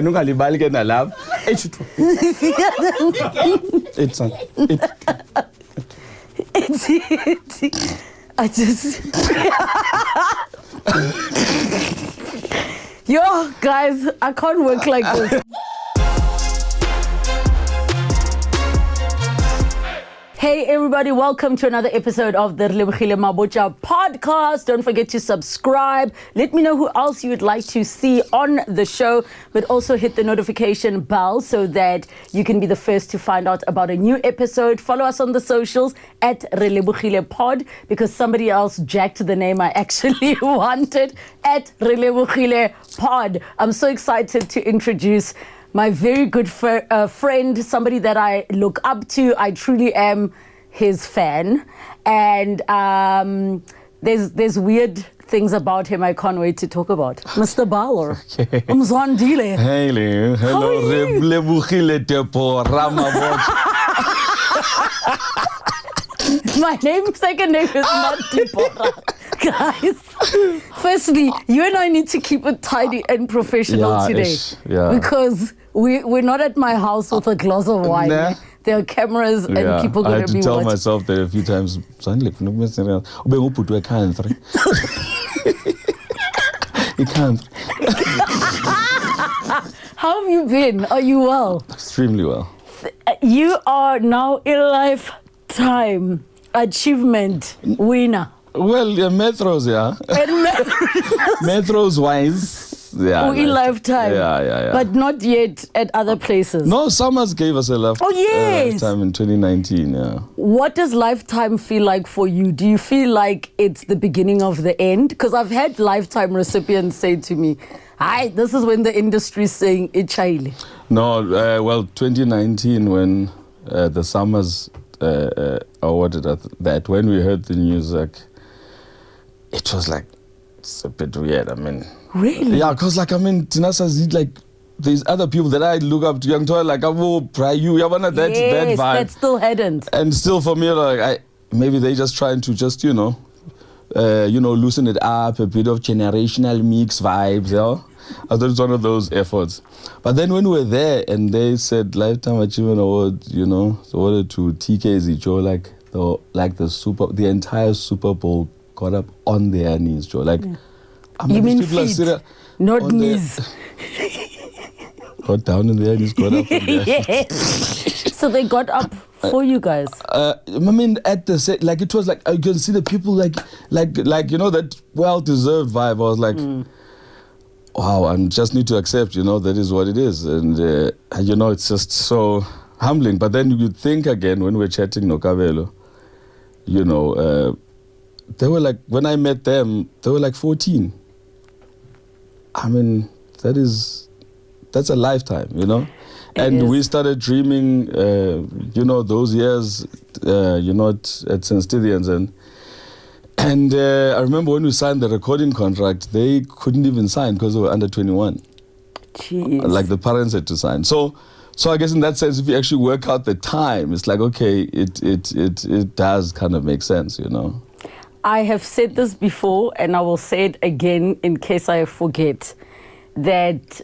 ungalibali ke nalapha. It's on. I just... Yo, guys, I can't work like this. Hey everybody, welcome to another episode of the Relebogile Mabotja Podcast. Don't forget to subscribe. Let me know who else you would like to see on the show, but also hit the notification bell so that you can be the first to find out about a new episode. Follow us on the socials at Relebogile Pod, because somebody else jacked the name I actually wanted, at Relebogile Pod. I'm so excited to introduce my very good friend, somebody that I look up to. I truly am his fan. And there's weird things about him I can't wait to talk about. Mr. Bala. Okay. Umzwandile. Hello, Relebogile Mabotja. My second name is not Deborah. Guys, firstly, you and I need to keep it tidy and professional today. Because we're not at my house with a glass of wine. Nah. There are cameras and people going to be watching. I had to tell myself that a few times. You can't. How have you been? Are you well? Extremely well. You are now a lifetime achievement winner. Well, Metros, Metros wise, in lifetime. Yeah. But not yet at other places. No, Summers gave us a lifetime in 2019, What does lifetime feel like for you? Do you feel like it's the beginning of the end? Because I've had lifetime recipients say to me, "Hi, this is when the industry is saying it's child." No, 2019 when the Summers awarded us that, when we heard the news, like, it was like, it's a bit weird. I mean, really? Yeah, because there's other people that I look up to, young toy, like Bra Hugh, that vibe. That still hadn't. And still for me, like, maybe they just trying to just loosen it up, a bit of generational mix vibes, I thought it's one of those efforts. But then when we were there and they said Lifetime Achievement Award, awarded to TKZ, Joe, the entire Super Bowl got up on their knees, Joe. You mean feet, not knees. Got down on their knees, got up on their feet. So they got up for you guys. I mean, at the set, it was like, you can see the people that well-deserved vibe. I was like, wow, I just need to accept, that is what it is. And, it's just so humbling. But then you think again, when we're chatting Nokabelo, they were like, when I met them, they were like 14. I mean, that's a lifetime, And we started dreaming, those years, at St. Stithians. And I remember when we signed the recording contract, they couldn't even sign because they were under 21. Jeez. Like the parents had to sign. So I guess in that sense, if you actually work out the time, it's like, okay, it does kind of make sense, I have said this before, and I will say it again in case I forget, that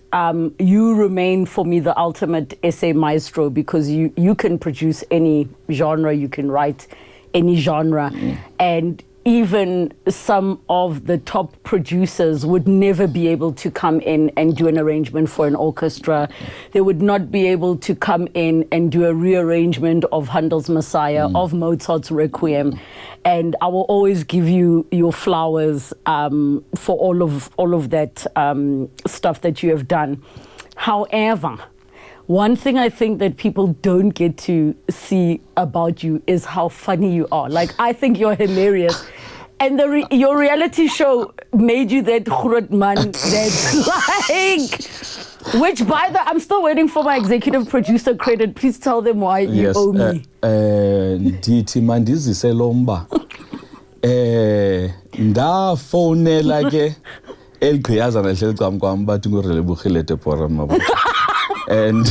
you remain for me the ultimate essay maestro, because you can produce any genre, you can write any genre, and even some of the top producers would never be able to come in and do an arrangement for an orchestra. They would not be able to come in and do a rearrangement of Handel's Messiah, of Mozart's Requiem. And I will always give you your flowers for all of that stuff that you have done. However, one thing I think that people don't get to see about you is how funny you are. I think you're hilarious. And your reality show made you that groot man that's which I'm still waiting for my executive producer credit. Please tell them why you owe me. Ndithi mandizise lomba. Ndafonela ke eligqiyaza nahleli cam kwam bathi nguRelebogile Mabotja. And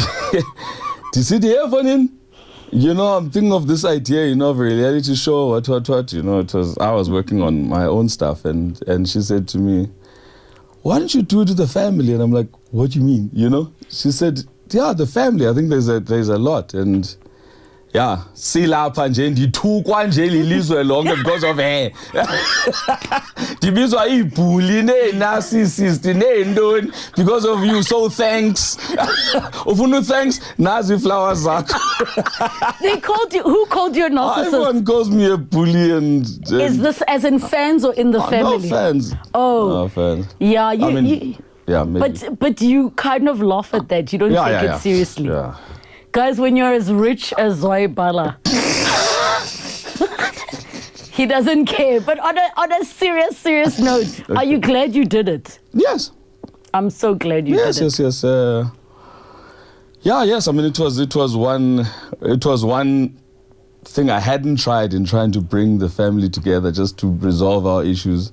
did you hear from him? I'm thinking of this idea, of a reality show, what, I was working on my own stuff, and she said to me, why don't you do it to the family? And I'm like, what do you mean? You know? She said, yeah, the family. I think there's a lot. And yeah, silapha nje ndithukwa nje lilizwe lonke because of her. Ndibizwa ibhuli nee-narcissist neentoni because of you. So thanks. Ufuna thanks, nazi flowers zakho. They called you. Who called you a narcissist? Everyone calls me a bully and is this as in fans or in the family? No, fans. Oh. No, fans. Yeah, yeah, maybe. But you kind of laugh at that. You don't take it seriously. Yeah. Guys, when you're as rich as Zwai Bala, he doesn't care. But on a serious note, are you glad you did it? Yes. I'm so glad you did it. Yes. Yes. I mean, it was one thing I hadn't tried in trying to bring the family together just to resolve our issues.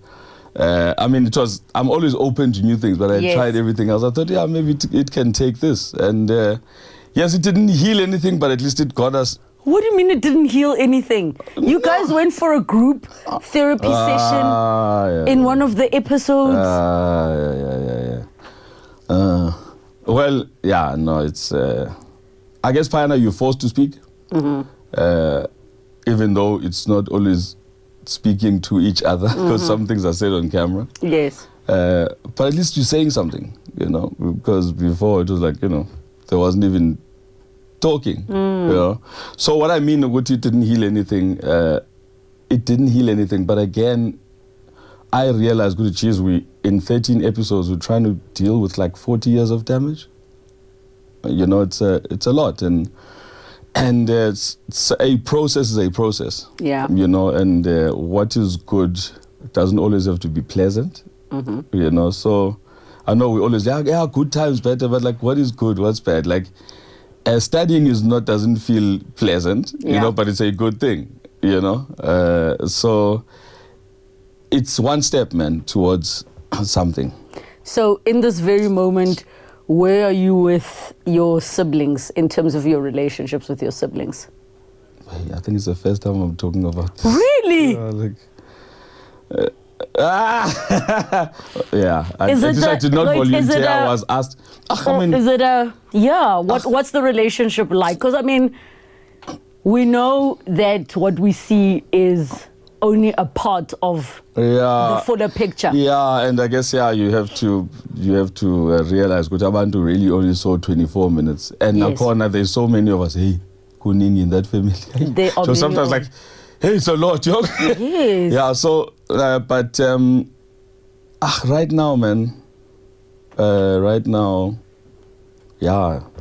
I mean, I'm always open to new things, but I tried everything else. I thought, maybe it can take this. And yes, it didn't heal anything, but at least it got us. What do you mean it didn't heal anything? You guys went for a group therapy session in one of the episodes. Well, yeah, no, it's... I guess, Pioneer, you're forced to speak. Mm-hmm. Even though it's not always speaking to each other, because some things are said on camera. Yes. But at least you're saying something, you know, because before it was like, you know, there wasn't even talking, you know. So what I mean, it didn't heal anything. It didn't heal anything. But again, I realized, in 13 episodes, we're trying to deal with like 40 years of damage. You know, it's a lot. And it's a process is a process. Yeah. You know, and what is good doesn't always have to be pleasant. Mm-hmm. You know, so I know we always good times better, but like, what is good, what's bad? Like, studying doesn't feel pleasant, you know, but it's a good thing, you know. So it's one step, man, towards something. So in this very moment, where are you with your siblings in terms of your relationships with your siblings? I think it's the first time I'm talking about this. Really? Yeah. I did not volunteer. I was asked. What's the relationship like? Because I mean, we know that what we see is only a part of the fuller picture. Yeah, and I guess you have to realize that Ubuntu really only saw 24 minutes, and now there's so many of us. Hey, kuningi in that family. So sometimes like, hey, it's a lot, yo. Yes. Yeah. So, but right now, man.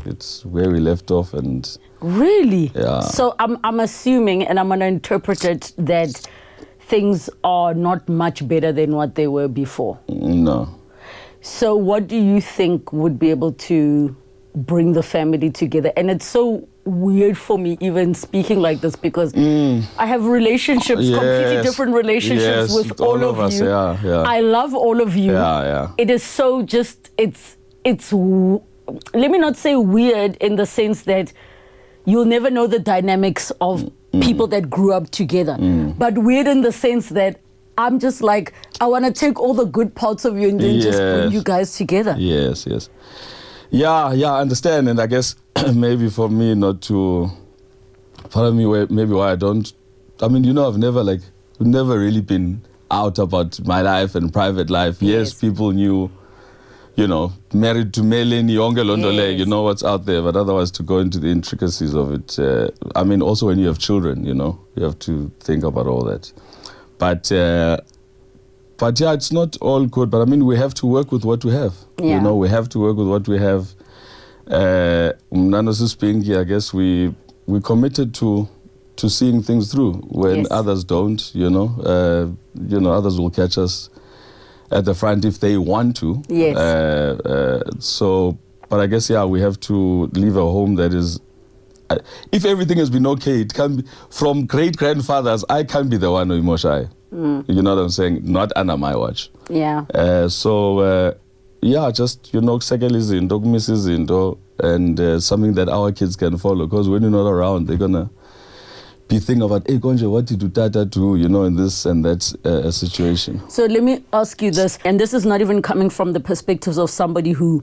It's where we left off, and really. Yeah. So I'm assuming, and I'm gonna interpret it that things are not much better than what they were before. No. So what do you think would be able to bring the family together? And it's so weird for me even speaking like this because I have relationships, completely different relationships with all of you. I love all of you. It is so just, it's let me not say weird in the sense that you'll never know the dynamics of people that grew up together. But weird in the sense that I'm just like, I want to take all the good parts of you and then just bring you guys together. Yes. Yeah, I understand. And I guess maybe for me not to, part of me maybe why I don't, I mean, you know, I've never really been out about my life and private life. Yes, people knew, you know, married to Melanie, Yongelondole, you know what's out there, but otherwise to go into the intricacies of it, I mean, also when you have children, you know, you have to think about all that. But yeah, it's not all good, but I mean, we have to work with what we have. You know, we have to work with what we have. Pinky, I guess we committed to seeing things through when others don't, you know, others will catch us at the front if they want to. Yes. But I guess, we have to leave a home that is, if everything has been okay, it can be, from great-grandfathers, I can't be the one who emoshai. You know what I'm saying? Not under my watch. Yeah. Just, you know, sekela izinto, kumisa izinto, and something that our kids can follow. Because when you're not around, they're gonna, be thinking about, hey, Konje, what did Tata do, in this and that situation. So let me ask you this, and this is not even coming from the perspectives of somebody who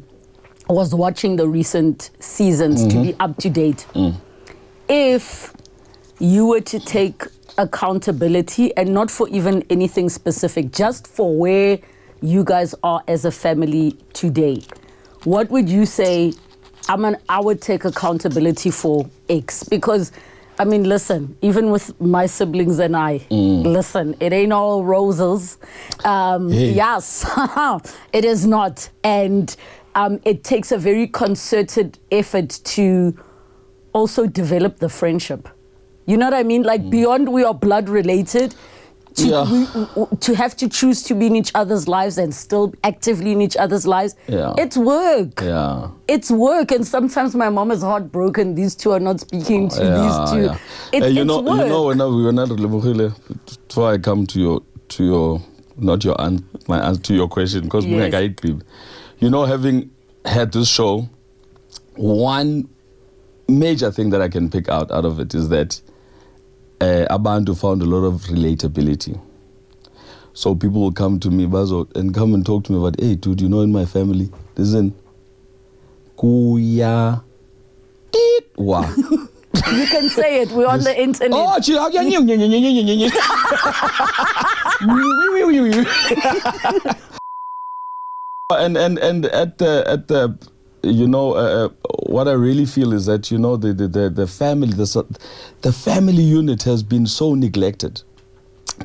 was watching the recent seasons to be up to date. If you were to take accountability, and not for even anything specific, just for where you guys are as a family today, what would you say? I would take accountability for X, because I mean, listen, even with my siblings and I, listen, it ain't all roses. Yes, it is not. And it takes a very concerted effort to also develop the friendship. You know what I mean? Like beyond we are blood related, to have to choose to be in each other's lives and still actively in each other's lives, it's work. It's work. And sometimes my mom is heartbroken. These two are not speaking to these two. It's work. When we were not Relebogile, before I come to your not your aunt, my aunt, to your question, because having had this show, one major thing that I can pick out of it is that Ubuntu found a lot of relatability. So people will come to me, Bazo, and come and talk to me about, hey, dude, in my family, listen, kuya, wa. You can say it. We're on the internet. Oh, and at the what I really feel is that the family unit has been so neglected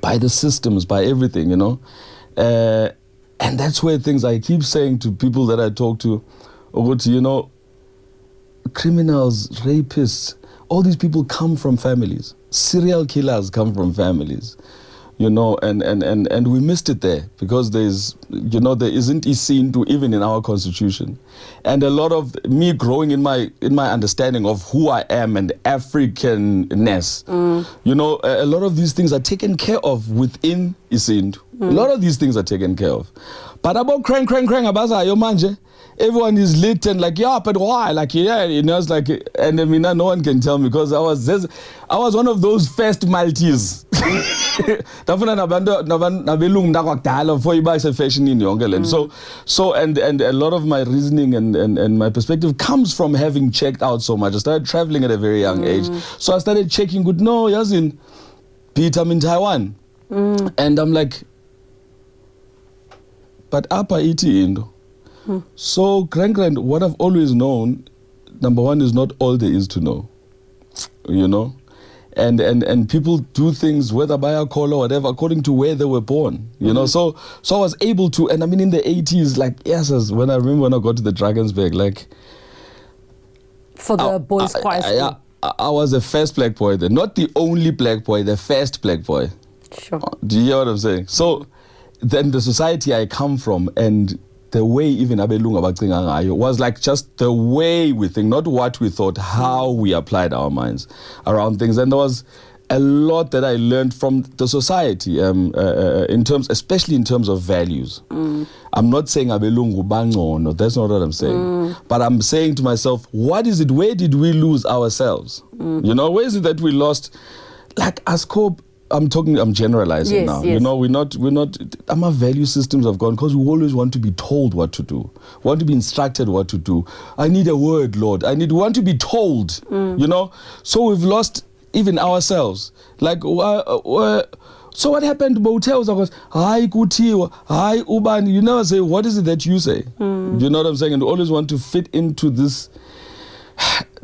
by the systems, by everything, and that's where things I keep saying to people that I talk to, criminals, rapists, all these people come from families. Serial killers come from families. And we missed it there because there isn't Ubuntu even in our constitution. And a lot of me growing in my understanding of who I am and Africanness, a lot of these things are taken care of within Ubuntu. A lot of these things are taken care of. But about crank abazayo manje, everyone is lit and like, yeah, but why? Like, yeah, it's like, and I mean, no one can tell me because I was one of those first Maltese. So and a lot of my reasoning and my perspective comes from having checked out so much. I started traveling at a very young age, so I started checking good. No, Yazin, Pete, I'm in Taiwan, and I'm like, but apa iti indo. So grand, what I've always known, number one, is not all there is to know, And people do things, whether by a call or whatever, according to where they were born, So I was able to, and I mean, in the 80s, like, yes, when I got to the Drakensberg, like... For the boys' choir school. I was the first black boy there. Not the only black boy, the first black boy. Sure. Do you hear what I'm saying? So then the society I come from and the way even Abelunga Bacingangayo was like just the way we think, not what we thought, how we applied our minds around things. And there was a lot that I learned from the society, especially in terms of values. I'm not saying Abelungu Bangono, that's not what I'm saying. But I'm saying to myself, what is it? Where did we lose ourselves? Where is it that we lost? Like Ascope, I'm generalizing now. Yes. We're not. Our value systems have gone because we always want to be told what to do, want to be instructed what to do. I need a word, Lord. Want to be told. So we've lost even ourselves. Like, so what happened to hotels? I was, hi Kutiwa, hi Uban. You never say, what is it that you say? You know what I'm saying? And we always want to fit into this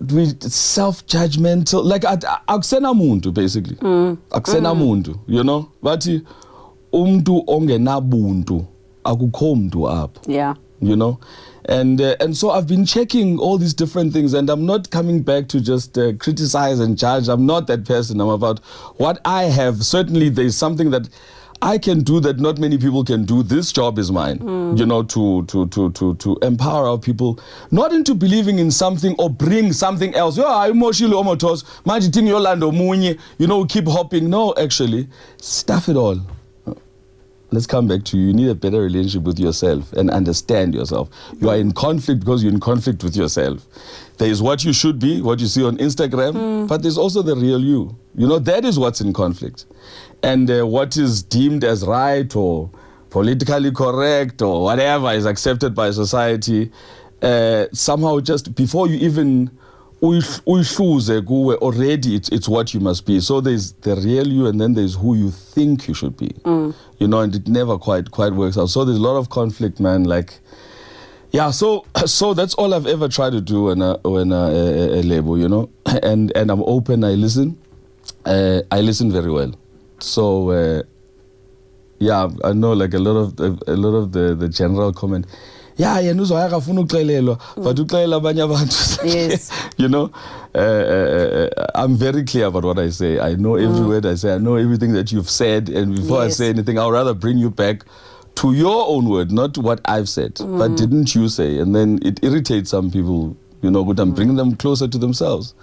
self-judgmental, like akusena muntu basically. Akusena muntu, Bathi umntu ongenabuntu akukho mntu apho. Yeah. And so I've been checking all these different things, and I'm not coming back to just criticize and judge. I'm not that person. I'm about what I have. Certainly there's something that I can do that not many people can do. This job is mine, to empower our people, not into believing in something or bring something else. Keep hopping. No, actually, stuff it all. let's come back to you need a better relationship with yourself and understand yourself. You are in conflict because you're in conflict with yourself. There is what you should be, what you see on Instagram, but there's also the real you. You know, that is what's in conflict. And what is deemed as right or politically correct or whatever is accepted by society, somehow just before you even already it's what you must be. So there's the real you and then there's who you think you should be. You know, and it never quite works out. So there's a lot of conflict, man. Like, yeah, so that's all I've ever tried to do when a label, you know. And I'm open, I listen. I listen very well. So yeah, I know like a lot of the general comment. Yeah, yes. You know, I'm very clear about what I say. I know every word I say. I know everything that you've said. And before I say anything, I'll rather bring you back to your own word, not what I've said. But didn't you say? And then it irritates some people, you know, but I'm bringing them closer to themselves.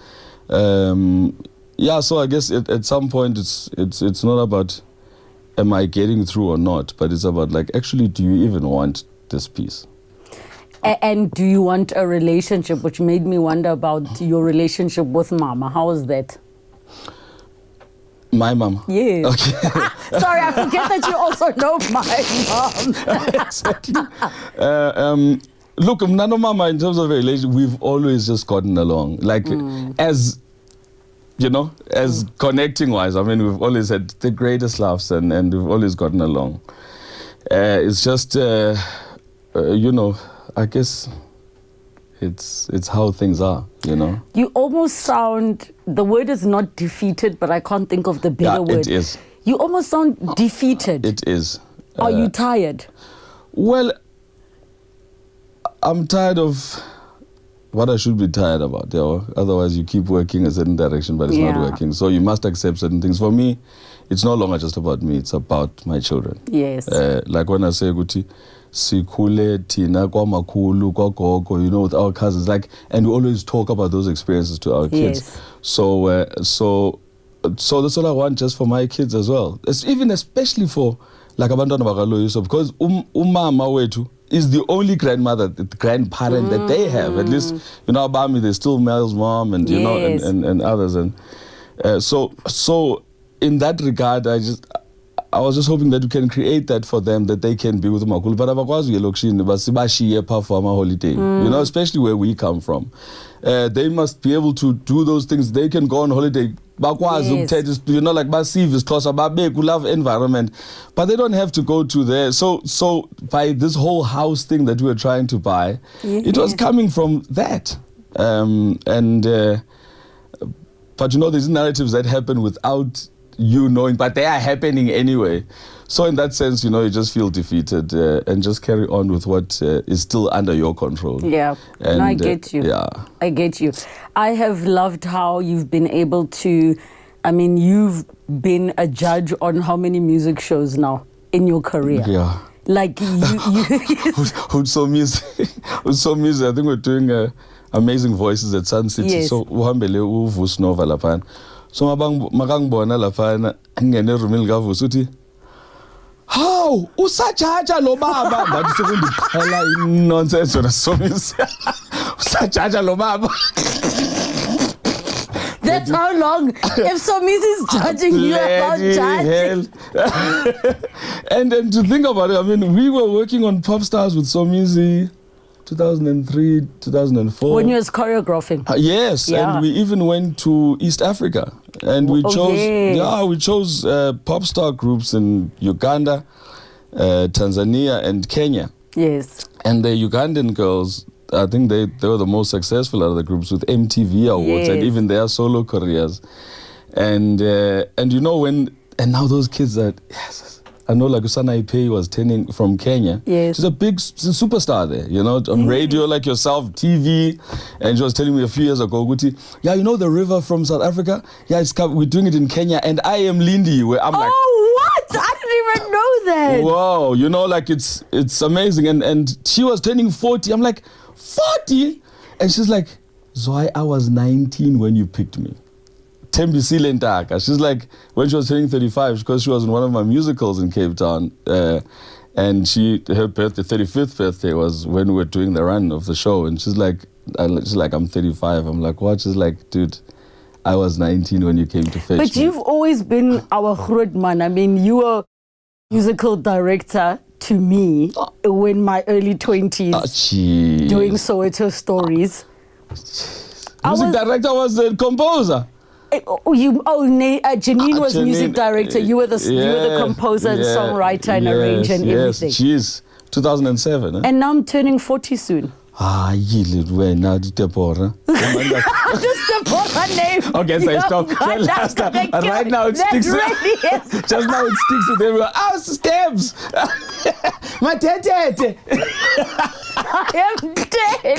Yeah, so I guess at some point it's not about am I getting through or not, but it's about like, actually, do you even want this piece? And do you want a relationship, which made me wonder about your relationship with Mama. How was that? My mom? Yes. Okay. Sorry, I forget that you also know my mom. Exactly. Look, Nano Mama, in terms of a relationship, we've always just gotten along. Like, as, you know, as connecting wise, I mean, we've always had the greatest laughs and we've always gotten along. It's just, you know, I guess it's how things are, you know. You almost sound, the word is not defeated, but I can't think of the better word. It is. You almost sound defeated. It is. Are you tired? Well, I'm tired of what I should be tired about. You know? Otherwise, you keep working a certain direction, but it's not working. So you must accept certain things. For me, it's no longer just about me. It's about my children. Yes. Like when I say, Guti, Sikule, Tina, Kwamakulu, Kwakoko, you know, with our cousins, like, and we always talk about those experiences to our kids. Yes. So that's all I want just for my kids as well. It's even especially for like abantwana bakaloyiso, because umama wethu is the only grandmother, the grandparent that they have. At least, you know, Abami, there's still Mel's mom and you know and others, and so in that regard, I was just hoping that we can create that for them, that they can be with Makulu. But perform a holiday, you know, especially where we come from. They must be able to do those things. They can go on holiday. Yes. You know, like massive is close, love environment, but they don't have to go to there. So by this whole house thing that we were trying to buy, it was coming from that. But you know, there's narratives that happen without you knowing, but they are happening anyway. So in that sense, you know, you just feel defeated and just carry on with what is still under your control. Yeah, and I get you. I get you. I have loved how you've been able to, I mean, you've been a judge on how many music shows now in your career? Yeah. Like you Who's so music? I think we're doing Amazing Voices at Sun City. Yes. So uhambele uvusnova lapha. So makangibona lapha ngene rumil gavus uthi, how usajaja lo baba, but sekundiqhela nonsense yona somisa usajaja lo baba. That's how long. If Somizi is judging you about judging. And to think about it, I mean, we were working on Pop Stars with Somizi 2003, 2004. When you was choreographing. Yes, yeah. And we even went to East Africa. And we chose pop star groups in Uganda, Tanzania, and Kenya. Yes. And the Ugandan girls, I think they were the most successful out of the groups with MTV awards and even their solo careers. And you know and now those kids are, I know like Usana Ipei was turning from Kenya. Yes. She's a big superstar there, you know, on radio like yourself, TV. And she was telling me a few years ago, Guti, yeah, you know the river from South Africa? Yeah, we're doing it in Kenya. And I am Lindy, where I'm like, what? I didn't even know that. Wow, you know, like it's amazing. And she was turning 40. I'm like, 40? And she's like, Zwai, I was 19 when you picked me Tembisile Ntaka. She's like, when she was turning 35, because she was in one of my musicals in Cape Town, and her birthday, 35th birthday, was when we were doing the run of the show, and she's like, I'm 35. I'm like, what? She's like, dude, I was 19 when you came to fetch me. But you've always been our groot man. I mean, you were musical director to me in my early 20s, doing Soweto Stories. Music director was the composer. Janine was Janine, music director. You were the composer and songwriter and arranger and everything. Jeez, 2007. Huh? And now I'm turning 40 soon. You went now to Deborah. Just Deborah name. Okay, so stop. Right now it sticks. Just now it sticks with everyone. Steps. My tete. I am dead.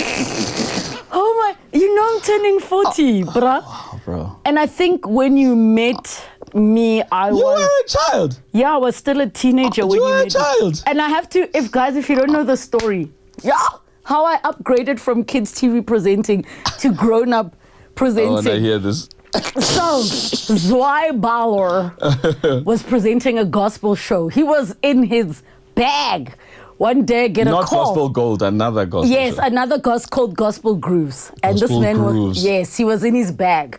Oh my! You know I'm turning 40, bruh. Wow, bro. And I think when you met me, You were a child. Yeah, I was still a teenager when you were met a child. me. And I have to, if you don't know the story, how I upgraded from kids TV presenting to grown-up presenting. I want to hear this. So, Zwai Bala was presenting a gospel show. He was in his bag. One day, get a call. Not Gospel Gold, another gospel. Yes, show. another called Gospel Grooves. And Gospel this man Grooves. he was in his bag.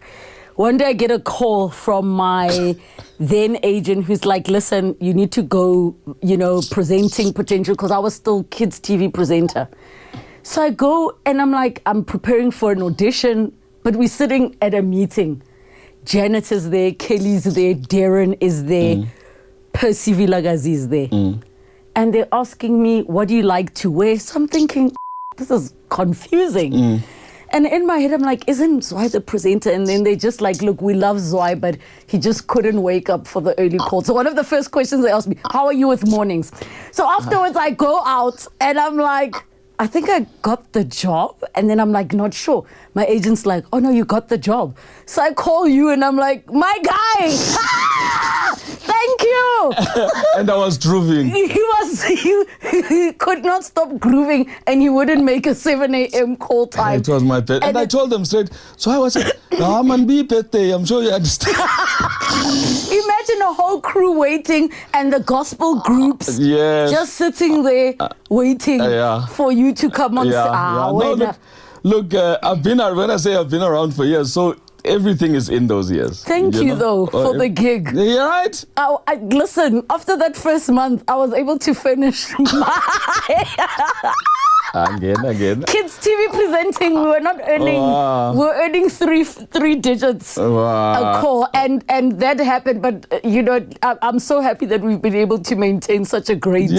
One day I get a call from my then agent who's like, listen, you need to go, presenting potential, because I was still kids TV presenter. So I go and I'm like, I'm preparing for an audition, but we're sitting at a meeting. Janet is there, Kelly's there, Darren is there, Percy Vilagazi is there. And they're asking me, what do you like to wear? So I'm thinking, this is confusing. And in my head, I'm like, isn't Zwai the presenter? And then they just like, look, we love Zwai, but he just couldn't wake up for the early call. So one of the first questions they asked me, how are you with mornings? So afterwards, I go out and I'm like, I think I got the job. And then I'm like, not sure. My agent's like, oh no, you got the job. So I call you and I'm like, my guy, thank you. And I was grooving. He could not stop grooving and he wouldn't make a 7 a.m. call time. It was my birthday. And I told them straight, so I was like, man, be birthday. I'm sure you understand. Imagine a whole crew waiting and the gospel groups just sitting there waiting for you to come on. Look, when I say I've been around for years, so everything is in those years. Thank you though for the gig. You're right. Listen, after that first month, I was able to finish my Again. kids TV presenting. We were not earning. We were earning three digits a call, and that happened. But I'm so happy that we've been able to maintain such a great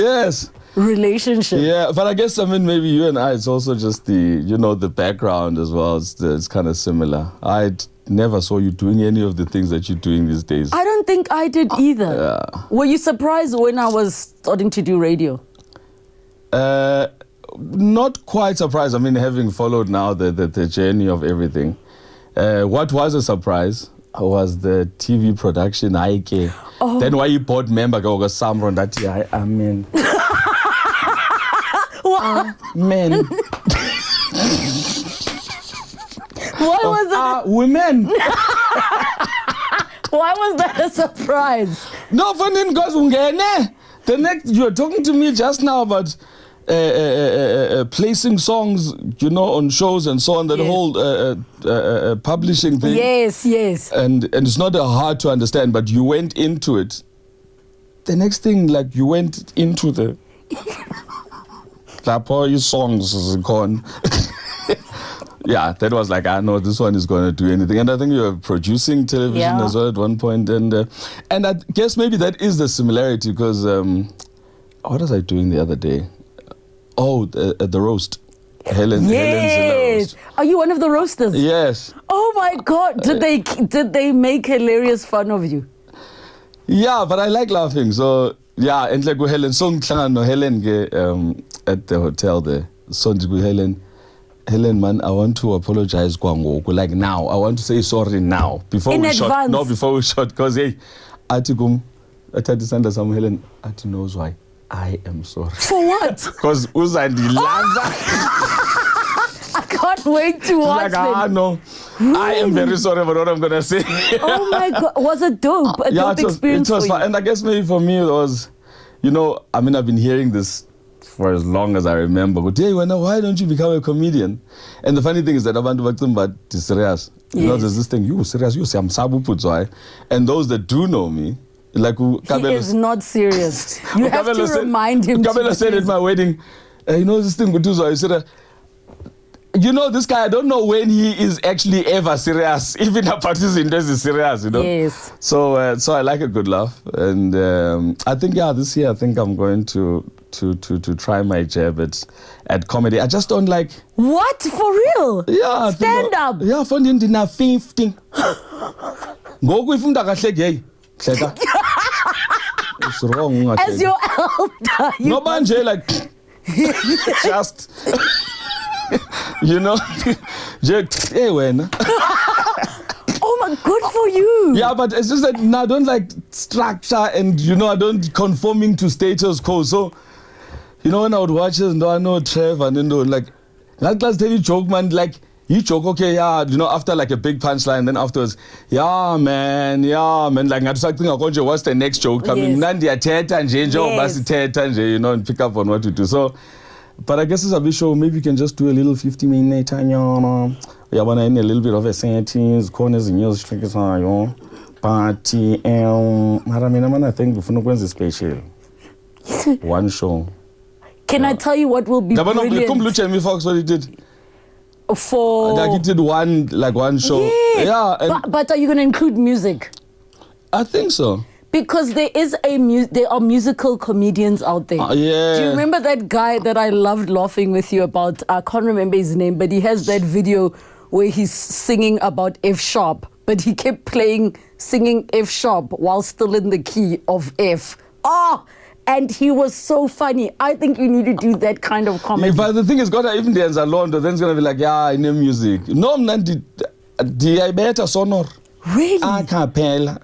relationship. Yeah, but I guess maybe you and I, it's also just the background as well. It's kind of similar. I never saw you doing any of the things that you're doing these days. I don't think I did either. Yeah. Were you surprised when I was starting to do radio? Not quite surprised. I mean, having followed now the journey of everything. What was a surprise was the TV production. Then why you bought member go Samron that I mean. Men. Why was it? Women. Why was that a surprise? No, funny because the next you were talking to me just now about placing songs, on shows and so on. That whole publishing thing. Yes. And it's not hard to understand, but you went into it. The next thing, like you went into the. Your songs is gone. Yeah, that was like, I know this one is going to do anything. And I think you were producing television as well at one point. And I guess maybe that is the similarity because, what was I doing the other day? Oh, the roast. Helen's in the roast. Are you one of the roasters? Yes. Oh my God. Did they make hilarious fun of you? Yeah, but I like laughing. So, yeah, and like Helen, so Helen at the hotel there. So Helen, man, I want to apologize. Like now, I want to say sorry now before we shot. No, before we shot, because hey, Atikum, Atatisanda Sam Helen, Ati knows why. I am sorry. For what? Because Uzandi Lanza. I can't wait to watch it. No. I am very sorry about what I'm going to say. Oh my God. Was it dope? A dope experience it was for fun. you? And I guess maybe for me it was, I've been hearing this for as long as I remember. But hey, why don't you become a comedian? And the funny thing is that abantu bakuthemba serious. There's this thing, you serious, you say I'm sabu putzwai. And those that do know me, like he is not serious. You have to remind him. Kabela said at my wedding, this thing with Uzwai, he said, this guy, I don't know when he is actually ever serious. Even a participant is serious, Yes. So I like a good laugh. And I think, this year, I think I'm going to try my jab at comedy. I just don't like... What? For real? Yeah. Stand up. Yeah, for the 15. Go if gay. It's wrong. As your elder. No banje like just hey when. Oh my, good for you. Yeah, but it's just that I don't like structure and I don't conforming to status quo. So when I would watch this, I know Trev and like that class tell you joke, man, like you joke, okay, after like a big punchline, then afterwards, man, like what's the next joke coming? Nandi teta and and pick up on what to do. So, but I guess it's a bit show. Maybe you can just do a little 50-minute in a little bit of a sentence, corners in your strings, party, I think it's special. One show. Can I tell you what will be brilliant? Fox, what he did. For he did one show. Yeah. But are you going to include music? I think so. Because there are musical comedians out there. Yeah. Do you remember that guy that I loved laughing with you about? I can't remember his name, but he has that video where he's singing about F sharp, but he kept singing F sharp while still in the key of F. And he was so funny. I think you need to do that kind of comedy. Yeah, but the thing is, even dance alone, then it's going to be like, I know music. No, I better sonor. Really? Cappella.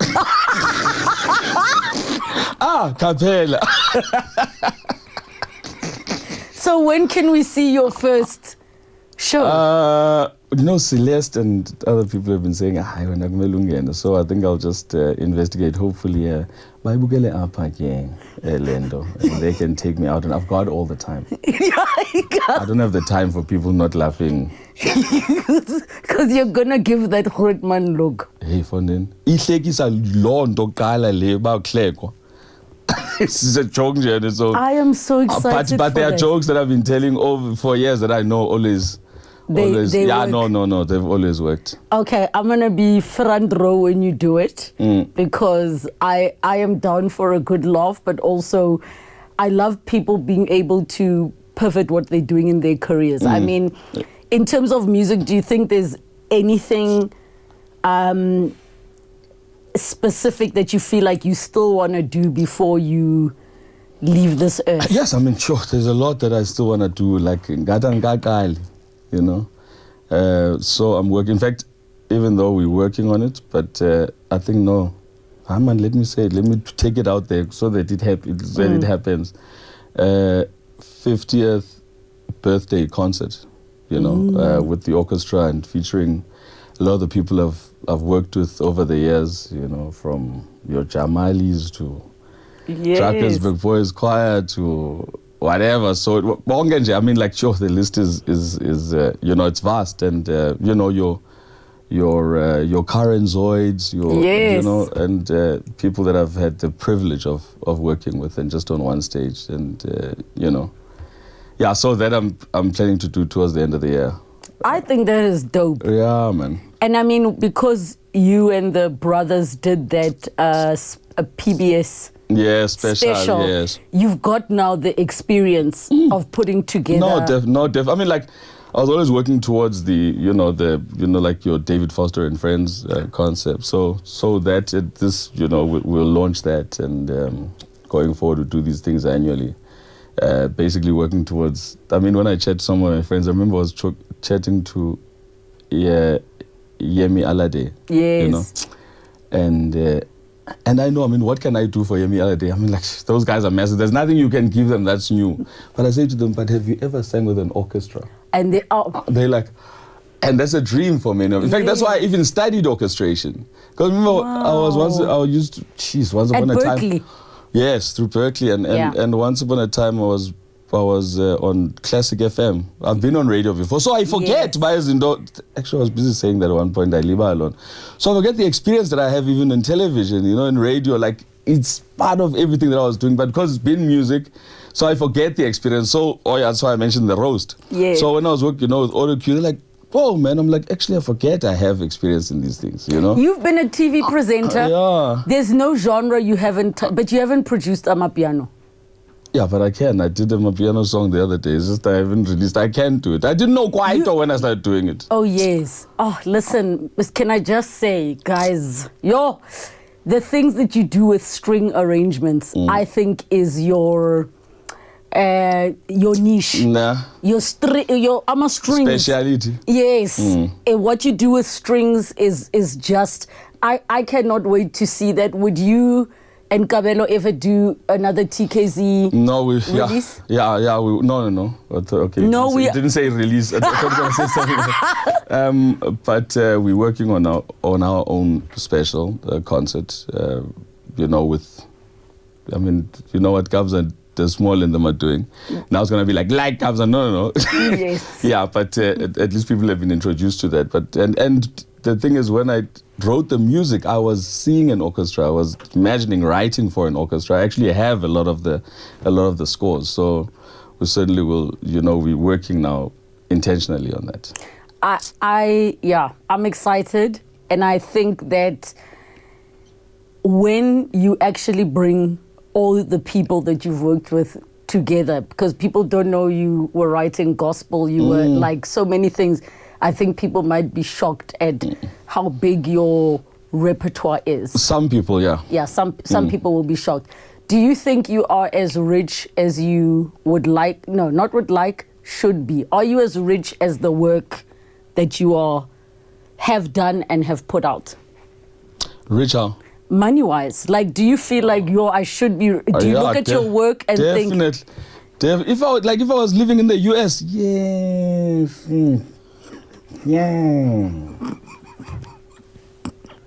Cappella. So when can we see your first show? Celeste and other people have been saying, so I think I'll just investigate. Hopefully, Baibugele apa again, Lendo, and they can take me out, and I've got all the time. I don't have the time for people not laughing. Because you're gonna give that Grootman look. Hey, Fonden. It's a joke, so I am so excited. But there are jokes that I've been telling for years that I know always. They work. No, they've always worked. Okay, I'm gonna be front row when you do it because I am down for a good laugh, but also I love people being able to pivot what they're doing in their careers. I mean, in terms of music, do you think there's anything specific that you feel like you still want to do before you leave this earth? Yes, I mean, sure, there's a lot that I still want to do, like Ngata, so I'm working. In fact, even though we're working on it, but I think no. Let me say it. Let me take it out there so that it happens. 50th birthday concert, with the orchestra and featuring a lot of the people I've worked with over the years, from your Jamalis to Drakensberg Boys Choir to whatever. So, I mean, like, sure, the list is it's vast, and your current Zoids, and people that I've had the privilege of working with, and just on one stage, and so that I'm planning to do towards the end of the year. I think that is dope. Yeah, man. And I mean, because you and the brothers did that a PBS special, yes. You've got now the experience of putting together. No, I mean, like, I was always working towards the like your David Foster and Friends concept. So that this, we'll launch that, and going forward, we'll do these things annually. Basically working towards, I mean, when I chat to some of my friends, I remember I was chatting to Yemi Alade. Yes. And I know, I mean, what can I do for Yemi Alade? I mean, like, those guys are massive. There's nothing you can give them that's new. But I say to them, but have you ever sang with an orchestra? And they're like, And that's a dream for many. In fact, that's why I even studied orchestration. Because remember, once upon a Berkeley. time. Yes, through Berkeley, and once upon a time I was on Classic FM. I've been on radio before, so I forget. Actually, I was busy saying that at one point. I leave her alone, so I forget the experience that I have even in television. In radio, like it's part of everything that I was doing. But because it's been music, so I forget the experience. So that's why I mentioned the roast. Yeah. So when I was working, with audio cue, they're like, "Oh man," I'm like, actually, I forget I have experience in these things. You've been a TV presenter. Yeah. There's no genre you haven't, but you haven't produced Amapiano. Yeah, but I can. I did a Mapiano song the other day. It's just I haven't released. I can do it. I didn't know quite when I started doing it. Oh, yes. Oh, listen, can I just say, guys, the things that you do with string arrangements, I think is your niche. Nah. Your strings. Speciality. Yes. And what you do with strings is just, I cannot wait to see that. Would you and Kabelo ever do another TKZ release? No. Okay. No, we didn't say release. I thought I was saying something. But we're working on our own special concert. With, what Kabza, the small in them are doing. Now it's going to be like Kabza. No. Yes. Yeah, but at least people have been introduced to that. But and the thing is, when I wrote the music, I was seeing an orchestra. I was imagining writing for an orchestra. I actually have a lot of the scores. So we certainly will, we're working now intentionally on that. I'm excited, and I think that when you actually bring all the people that you've worked with together, because people don't know you were writing gospel, you were like so many things. I think people might be shocked at how big your repertoire is. Some people, yeah. Yeah, some people will be shocked. Do you think you are as rich as you would like? No, not would like, should be. Are you as rich as the work that you have done and have put out? Rich how? Money-wise. Like, do you feel like I should be... Do you look at your work and think... Definitely. If I was living in the US, yes... Yeah.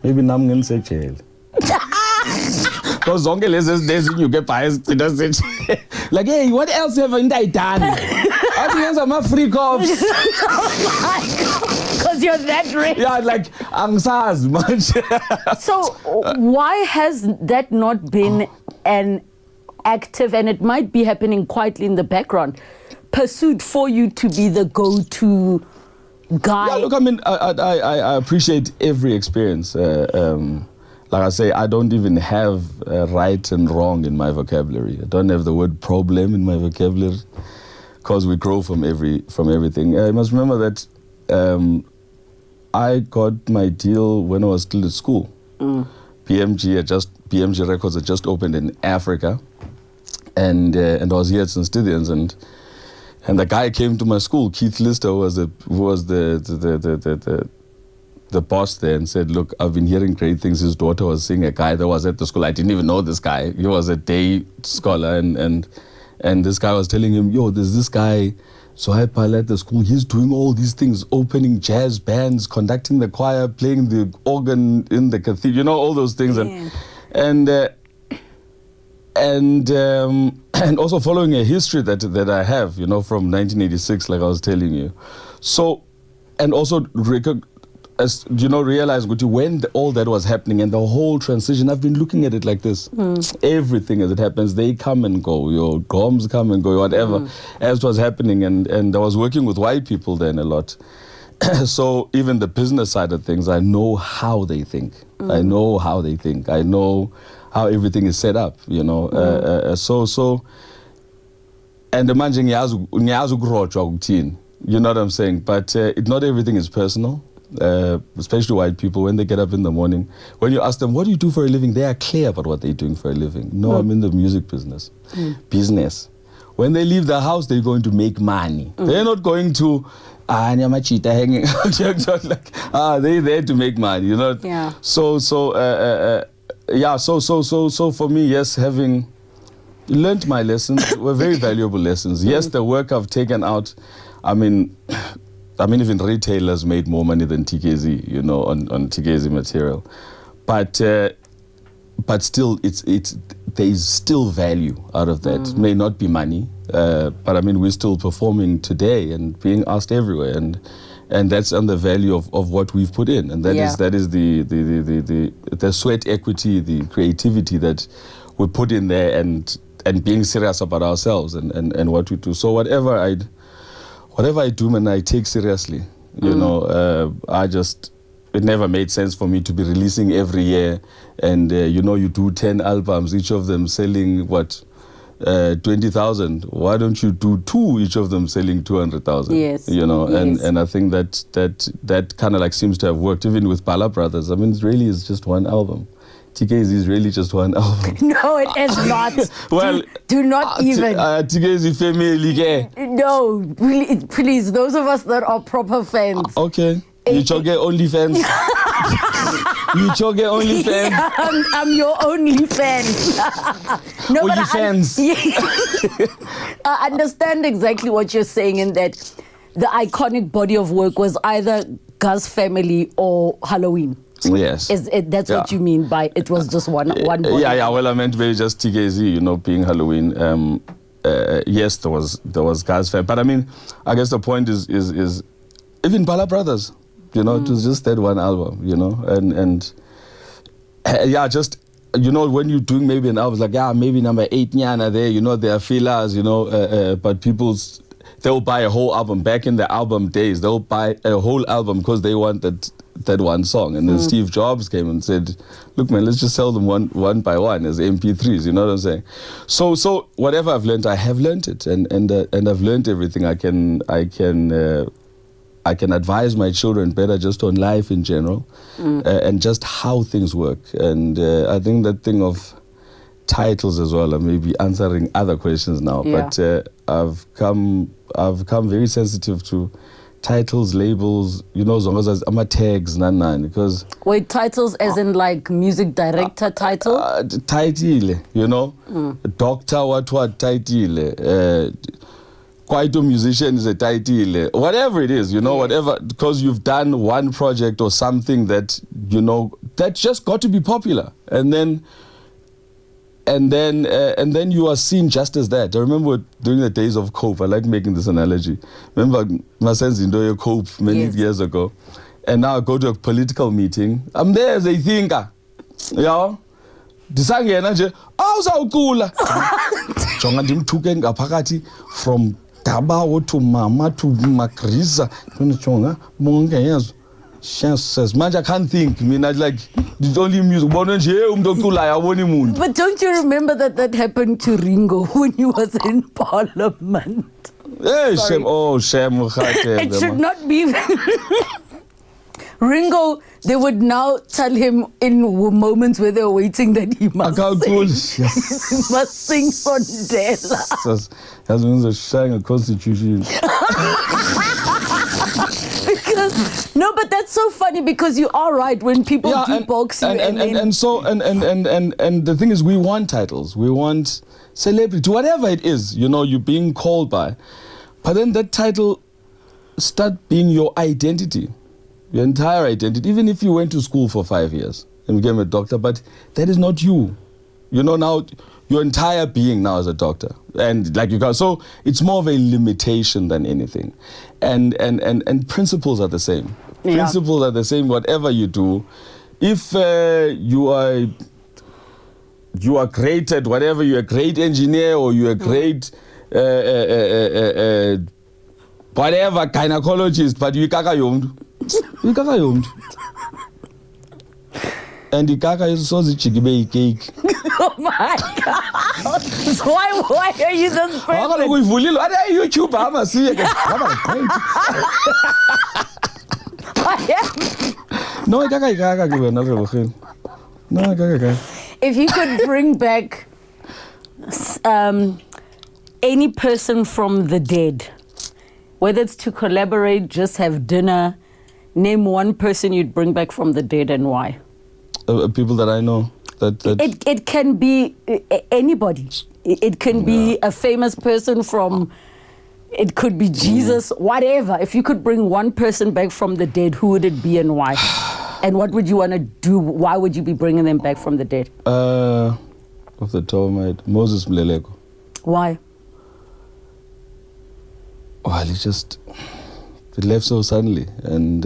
Maybe now I'm going to say jail. Because zonke lezi days you get biased, it doesn't. Like, hey, what else have I done? I think I'm a freak off. Because you're that rich. Yeah, like, angsaz much. So, why has that not been an active, and it might be happening quietly in the background, pursuit for you to be the go-to guy? Yeah, look, I mean, I appreciate every experience. Like I say, I don't even have right and wrong in my vocabulary. I don't have the word problem in my vocabulary because we grow from everything. You must remember that I got my deal when I was still at school. PMG Records had just opened in Africa, and I was here at St. Stithians, and the guy came to my school, Keith Lister, who was the boss there, and said, look, I've been hearing great things. His daughter was seeing a guy that was at the school. I didn't even know this guy. He was a day scholar, and this guy was telling him, there's this guy, Zwai Bala at the school. He's doing all these things, opening jazz bands, conducting the choir, playing the organ in the cathedral, all those things. Yeah. And also following a history that I have, from 1986, like I was telling you. So, and also realize when all that was happening and the whole transition, I've been looking at it like this. Everything as it happens, they come and go, your goms come and go, whatever, as it was happening. And I was working with white people then a lot. So even the business side of things, I know how they think. I know how they think. I know how everything is set up, So, and the managing you know what I'm saying? But not everything is personal. Especially white people, when they get up in the morning, when you ask them, what do you do for a living? They are clear about what they're doing for a living. No, I'm in the music business. Business. When they leave the house, they're going to make money. They're not going to, Nyamachita hanging out. They're there to make money, Yeah. So for me, yes, having learned my lessons were very valuable lessons. Yes, the work I've taken out, I mean, I mean, even retailers made more money than TKZ, you know, on TKZ material. But still, there is still value out of that. It may not be money, but I mean, we're still performing today and being asked everywhere, and that's on the value of what we've put in, and that is the sweat equity, the creativity that we put in there, and being serious about ourselves and what we do. So whatever I do, man, I take seriously. You know, it never made sense for me to be releasing every year, and you know, you do 10 albums, each of them selling 20,000. Why don't you do 2, each of them selling 200,000? Yes. You know, and I think that kind of like seems to have worked even with Bala Brothers. I mean, it really is just one album. TKZ is really just one album. No, it is not. Well, do not even. TKZ family, yeah. No, please, those of us that are proper fans. Okay. You choge only fans. You choge only fans. I'm your only fan. No, only fans. I understand exactly what you're saying in that the iconic body of work was either Gus Family or Halloween. Yes. That's what you mean by it was just one body. Yeah. Well, I meant maybe just TKZ, you know, being Halloween. Yes, there was Gus Family, but I mean, I guess the point is even Bala Brothers. You know, it was just that one album, you know, and just, you know, when you're doing maybe an album, like, maybe number 8, Nyana there, you know, there are fillers, you know, but they'll buy a whole album. Back in the album days, they'll buy a whole album because they want that one song. And then Steve Jobs came and said, look, man, let's just sell them one by one as MP3s, you know what I'm saying? So whatever I've learned, I have learned it, and I've learned everything I can advise my children better just on life in general, and just how things work. And I think that thing of titles as well, I may be answering other questions now, but I've come very sensitive to titles, labels, you know, as I'm a tags, because... Wait, titles as in like music director title? Title, you know, doctor, what title, quite a musician is a title, whatever it is, you know, whatever, because you've done one project or something that, you know, that just got to be popular, and then you are seen just as that. I remember during the days of Cope, I like making this analogy. Remember Masenzi Ndoye Cope many years ago, and now I go to a political meeting. I'm there as a thinker, yeah. Disangena nje, awuzawucula. Jonga ndimthuke ngaphakathi from Dabawo to Mama to Makrisa. Jonga bonke yezo. Says, man, I can't think. I mean, I like it's only music. But don't you remember that happened to Ringo when he was in Parliament? Hey, shame! Oh, shame! It should not be. Ringo, they would now tell him in moments where they were waiting that he must sing. He must sing Sondela. That means a shang a constitution. No, but that's so funny because you are right when people box you and the thing is, we want titles, we want celebrity, whatever it is, you know, you're being called by, but then that title start being your identity, your entire identity. Even if you went to school for 5 years and became a doctor, but that is not you. You know, now your entire being now is a doctor, and like you got, so it's more of a limitation than anything, and principles are the same. Yeah. Principles are the same. Whatever you do, if you are great at whatever, you're a great engineer or you're a great whatever gynecologist, but you kaka yomdu, and the kaka is so chikibe cake. Oh my God! Why are you this person? YouTube, No, if you could bring back any person from the dead, whether it's to collaborate, just have dinner, name one person you'd bring back from the dead and why. People that I know. It can be anybody. It can be a famous person from It could be Jesus, whatever. If you could bring one person back from the dead, who would it be and why? And what would you want to do? Why would you be bringing them back from the dead? Off the top of my head, Moses Mleleko. Why? Well, it left so suddenly, and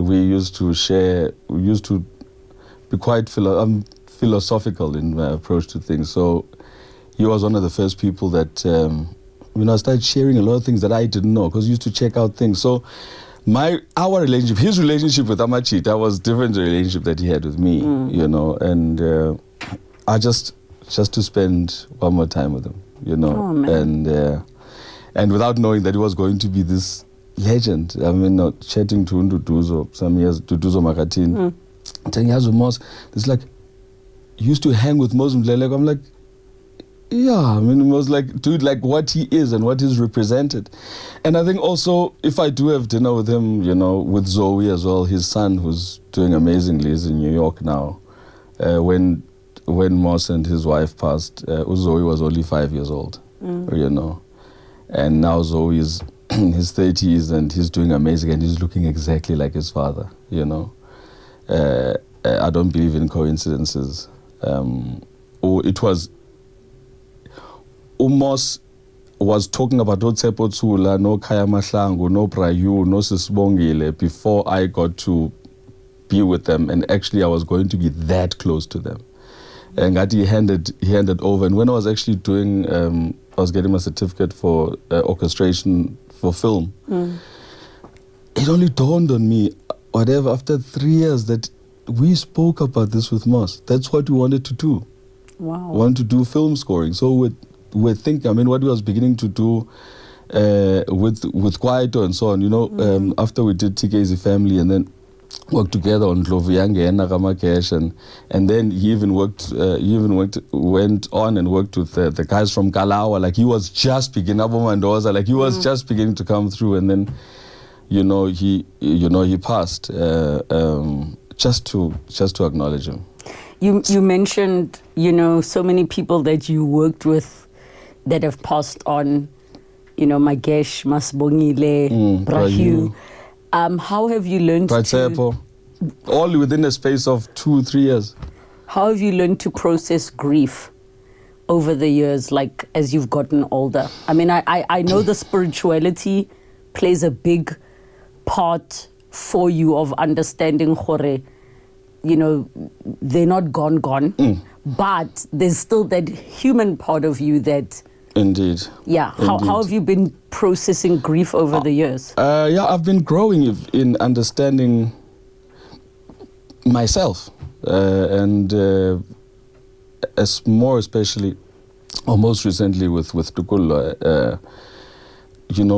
we used to be quite philosophical in my approach to things. So he was one of the first people that, I started sharing a lot of things that I didn't know, because he used to check out things. So our relationship, his relationship with Amachita was different to the relationship that he had with me, and I just to spend one more time with him, and without knowing that he was going to be this legend. I mean, chatting to Nduduzo some years, Duduzo Makatin, telling Mos, it's like, used to hang with Moses Mleleko. I'm like, yeah, I mean, it was like, dude, like what he is and what he's represented. And I think also, if I do have dinner with him, with Zoe as well, his son, who's doing amazingly, is in New York now. When Moss and his wife passed, Zoe was only 5 years old, And now Zoe is in his 30s and he's doing amazing and he's looking exactly like his father, I don't believe in coincidences. It was... Umos was talking about Otsepo Tsula, no Kaya Mahlangu, no Bra Hugh, no Sibling before I got to be with them, and actually I was going to be that close to them. And he handed over, and when I was actually doing, I was getting my certificate for orchestration for film, it only dawned on me, after 3 years, that we spoke about this with Moss. That's what we wanted to do. Wow. We wanted to do film scoring. So we're thinking, what we was beginning to do with Kwaito and so on, after we did TKZ Family and then worked together on Dlovuyange and Nakamakesh, and then he even went on and worked with the guys from Kalawa. Like he was just beginning, Abu Mandoza, like he was just beginning to come through, and then he passed. Just to acknowledge him. You mentioned, so many people that you worked with that have passed on, Magesh, Masbongile, Bra Hugh. How have you learned to... All within a space of 2-3 years. How have you learned to process grief over the years, like as you've gotten older? I know the spirituality plays a big part for you of understanding Khore. They're not gone, but there's still that human part of you that... Indeed. Yeah. How have you been processing grief over the years? I've been growing in understanding myself, and more especially, or most recently with Tukulwa,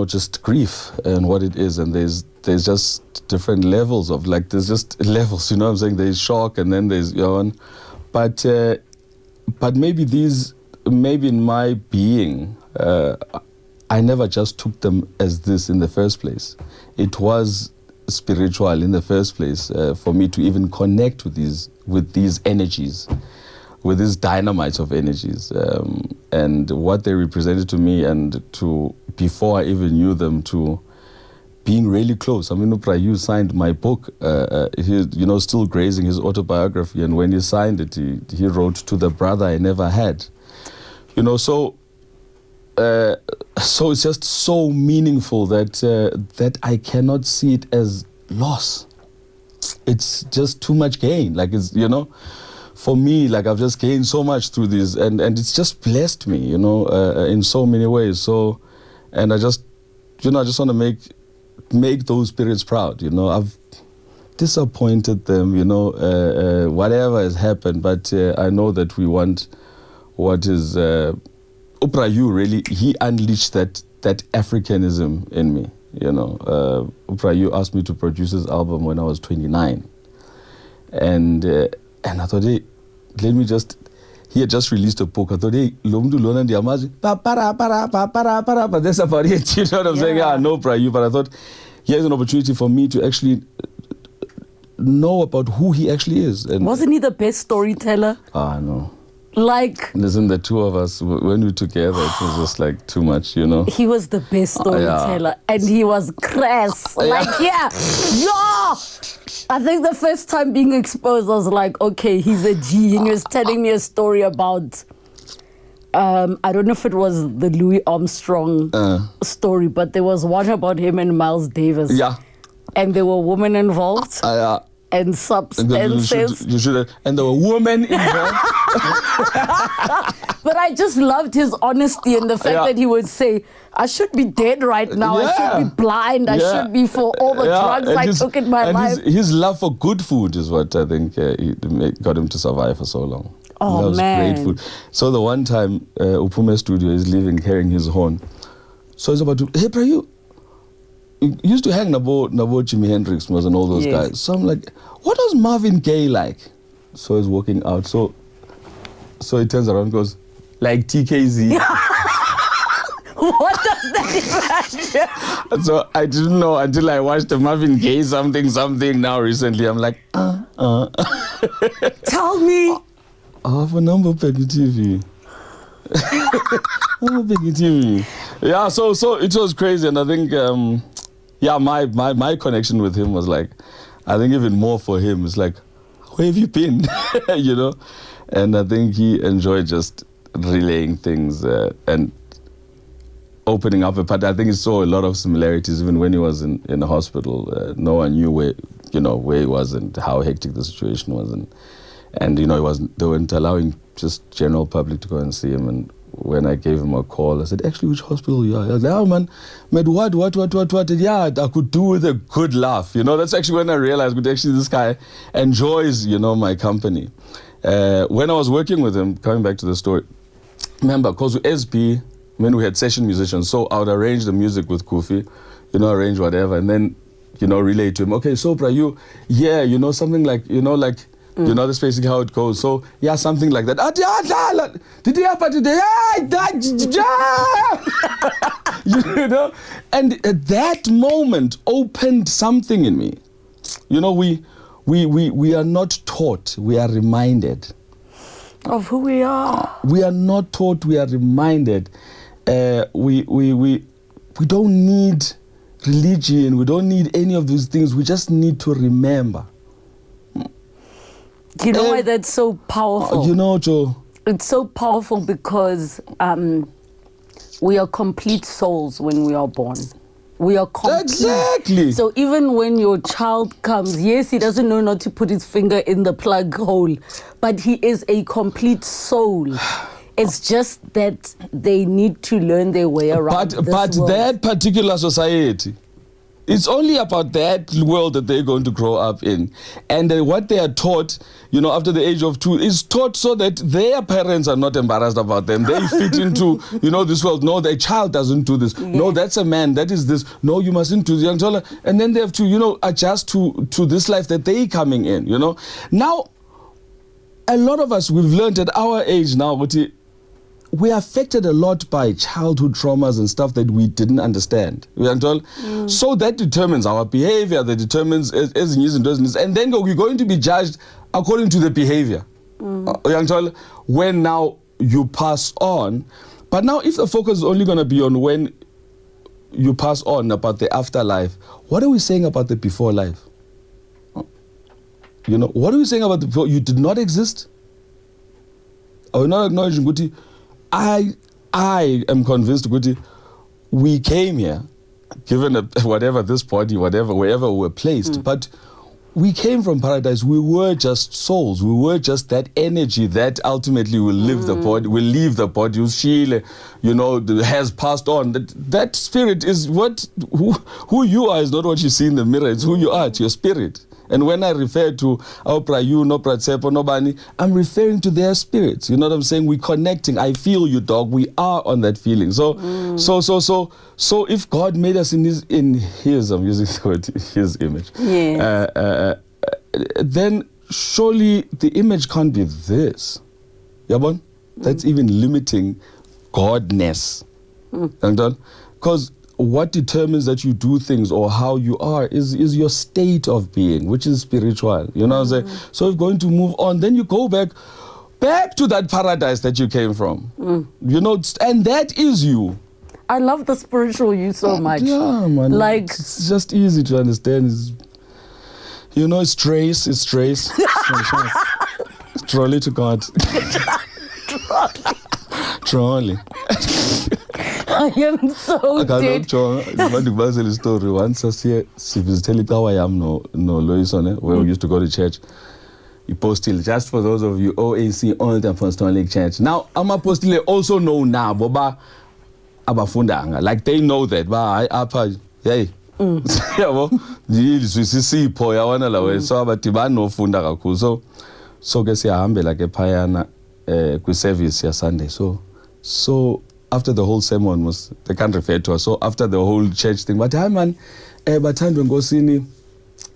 just grief and what it is, and there's just different levels of, like, there's just levels, what I'm saying? There's shock, and then there's but maybe in my being, I never just took them as this in the first place. It was spiritual in the first place for me to even connect with these energies, with these dynamites of energies, and what they represented to me, and to, before I even knew them, to being really close. Bra Hugh signed my book, Still Grazing, his autobiography, and when he signed it, he wrote, "To the brother I never had." So it's just so meaningful that I cannot see it as loss. It's just too much gain. Like, it's, for me, like, I've just gained so much through this, and it's just blessed me, in so many ways. So, and I just want to make those spirits proud. I've disappointed them, whatever has happened, but I know that we want what is... Bra Hugh really, he unleashed that Africanism in me, Bra Hugh asked me to produce his album when I was 29. And I thought, hey, he had just released a book. I thought, hey, Lomdu Lona Diamazi, but that's about it. You know what I'm saying? Yeah, no, Bra Hugh. But I thought, here's an opportunity for me to actually know about who he actually is. And wasn't he the best storyteller? No. Like, listen, the two of us, when we were together, it was just like too much, you know. he was the best storyteller, and he was crass. Like, yeah. I think the first time being exposed, I was like, okay, he's a G. And he was telling me a story about, I don't know if it was the Louis Armstrong story, but there was one about him and Miles Davis. Yeah. And there were women involved. And substances. And there were women involved. But I just loved his honesty and the fact that he would say, I should be dead right now. I should be blind. I should be for all the drugs I took in my life. His love for good food is what I think got him to survive for so long. Oh, he loves man. great food. So the one time Upume Studio is leaving carrying his horn. So he's about to, hey, Bra, you used to hang Nabo Jimi Hendrix and all those guys. So I'm like, what was Marvin Gaye like? So he's walking out. So he turns around and goes, like TKZ. What does that even? So I didn't know until I watched the Marvin Gaye something now recently. I'm like, Tell me. I have a number Peggy TV. Yeah, so it was crazy, and I think my connection with him was like, I think even more for him. It's like, where have you been? You know? And I think he enjoyed just relaying things and opening up. But I think he saw a lot of similarities even when he was in the hospital. No one knew where he was and how hectic the situation was, and you know, they weren't allowing just general public to go and see him. And when I gave him a call, I said, actually, which hospital you are? I was like, oh man, what? Yeah, I could do with a good laugh. You know, that's actually when I realized that actually this guy enjoys, you know, my company. When I was working with him, coming back to the story, remember, because with SP, when we had session musicians, so I would arrange the music with Kofi, you know, arrange whatever, and then, you know, relay to him, okay, so Bra, you know, something like, you know, like, you know, that's basically how it goes. So, yeah, something like that. You know? And that moment opened something in me. You know, we are not taught, we are reminded. Of who we are. We are not taught, we are reminded. We don't need religion, we don't need any of those things, we just need to remember. You know why that's so powerful? You know, Joe. It's so powerful because we are complete souls when we are born. We are complete. Exactly. So even when your child comes, yes, he doesn't know not to put his finger in the plug hole, but he is a complete soul. It's just that they need to learn their way around this world. That particular society, it's only about that world that they're going to grow up in. And what they are taught, you know, after the age of 2, is taught so that their parents are not embarrassed about them. They fit into, you know, this world. No, their child doesn't do this. Yeah. No, that's a man. That is this. No, you mustn't do this. And then they have to, you know, adjust to this life that they're coming in, you know. Now, a lot of us, we've learned at our age now, we are affected a lot by childhood traumas and stuff that we didn't understand. So that determines our behavior, that determines and then we're going to be judged according to the behavior. When now you pass on. But now if the focus is only going to be on when you pass on about the afterlife, what are we saying about the before life? You know, what are we saying about the before? You did not exist? Are we not acknowledging Guti? I am convinced, Guti, we came here, given whatever this body, wherever we were placed, but we came from paradise. We were just souls. We were just that energy that ultimately will leave the body, you know, has passed on. That spirit is who you are is not what you see in the mirror. It's who you are. It's your spirit. And when I refer to Bra Hugh, no Bra Tsepo, no Bani, I'm referring to their spirits. You know what I'm saying? We're connecting. I feel you, dog. We are on that feeling. So if God made us in his I'm using the word, his image. Yeah. Then surely the image can't be this. Yabon? That's even limiting Godness. Because what determines that you do things or how you are is your state of being, which is spiritual. You know what I'm saying? So if going to move on, then you go back. back to that paradise that you came from. You know, and that is you. I love the spiritual you so much. Yeah, man. Like, it's just easy to understand. It's trace. Trolley to God. Trolley. I am so dead. The story. Once I visited Kawayam no Loisone, where we used to go to church. Apostle, just for those of you, OAC, Old Apostolic Church. Now, I'm apostle also know now, Boba Abafundanga. Like they know that. But I apa, hey. Yabo, see poya wana lawe. So abatiba no funda kaku. So ke siyahambe like ephayana kwi service ya Sunday. So after the whole sermon was, they can't refer to us. So after the whole church thing, but hi man, bathandwe ngosini.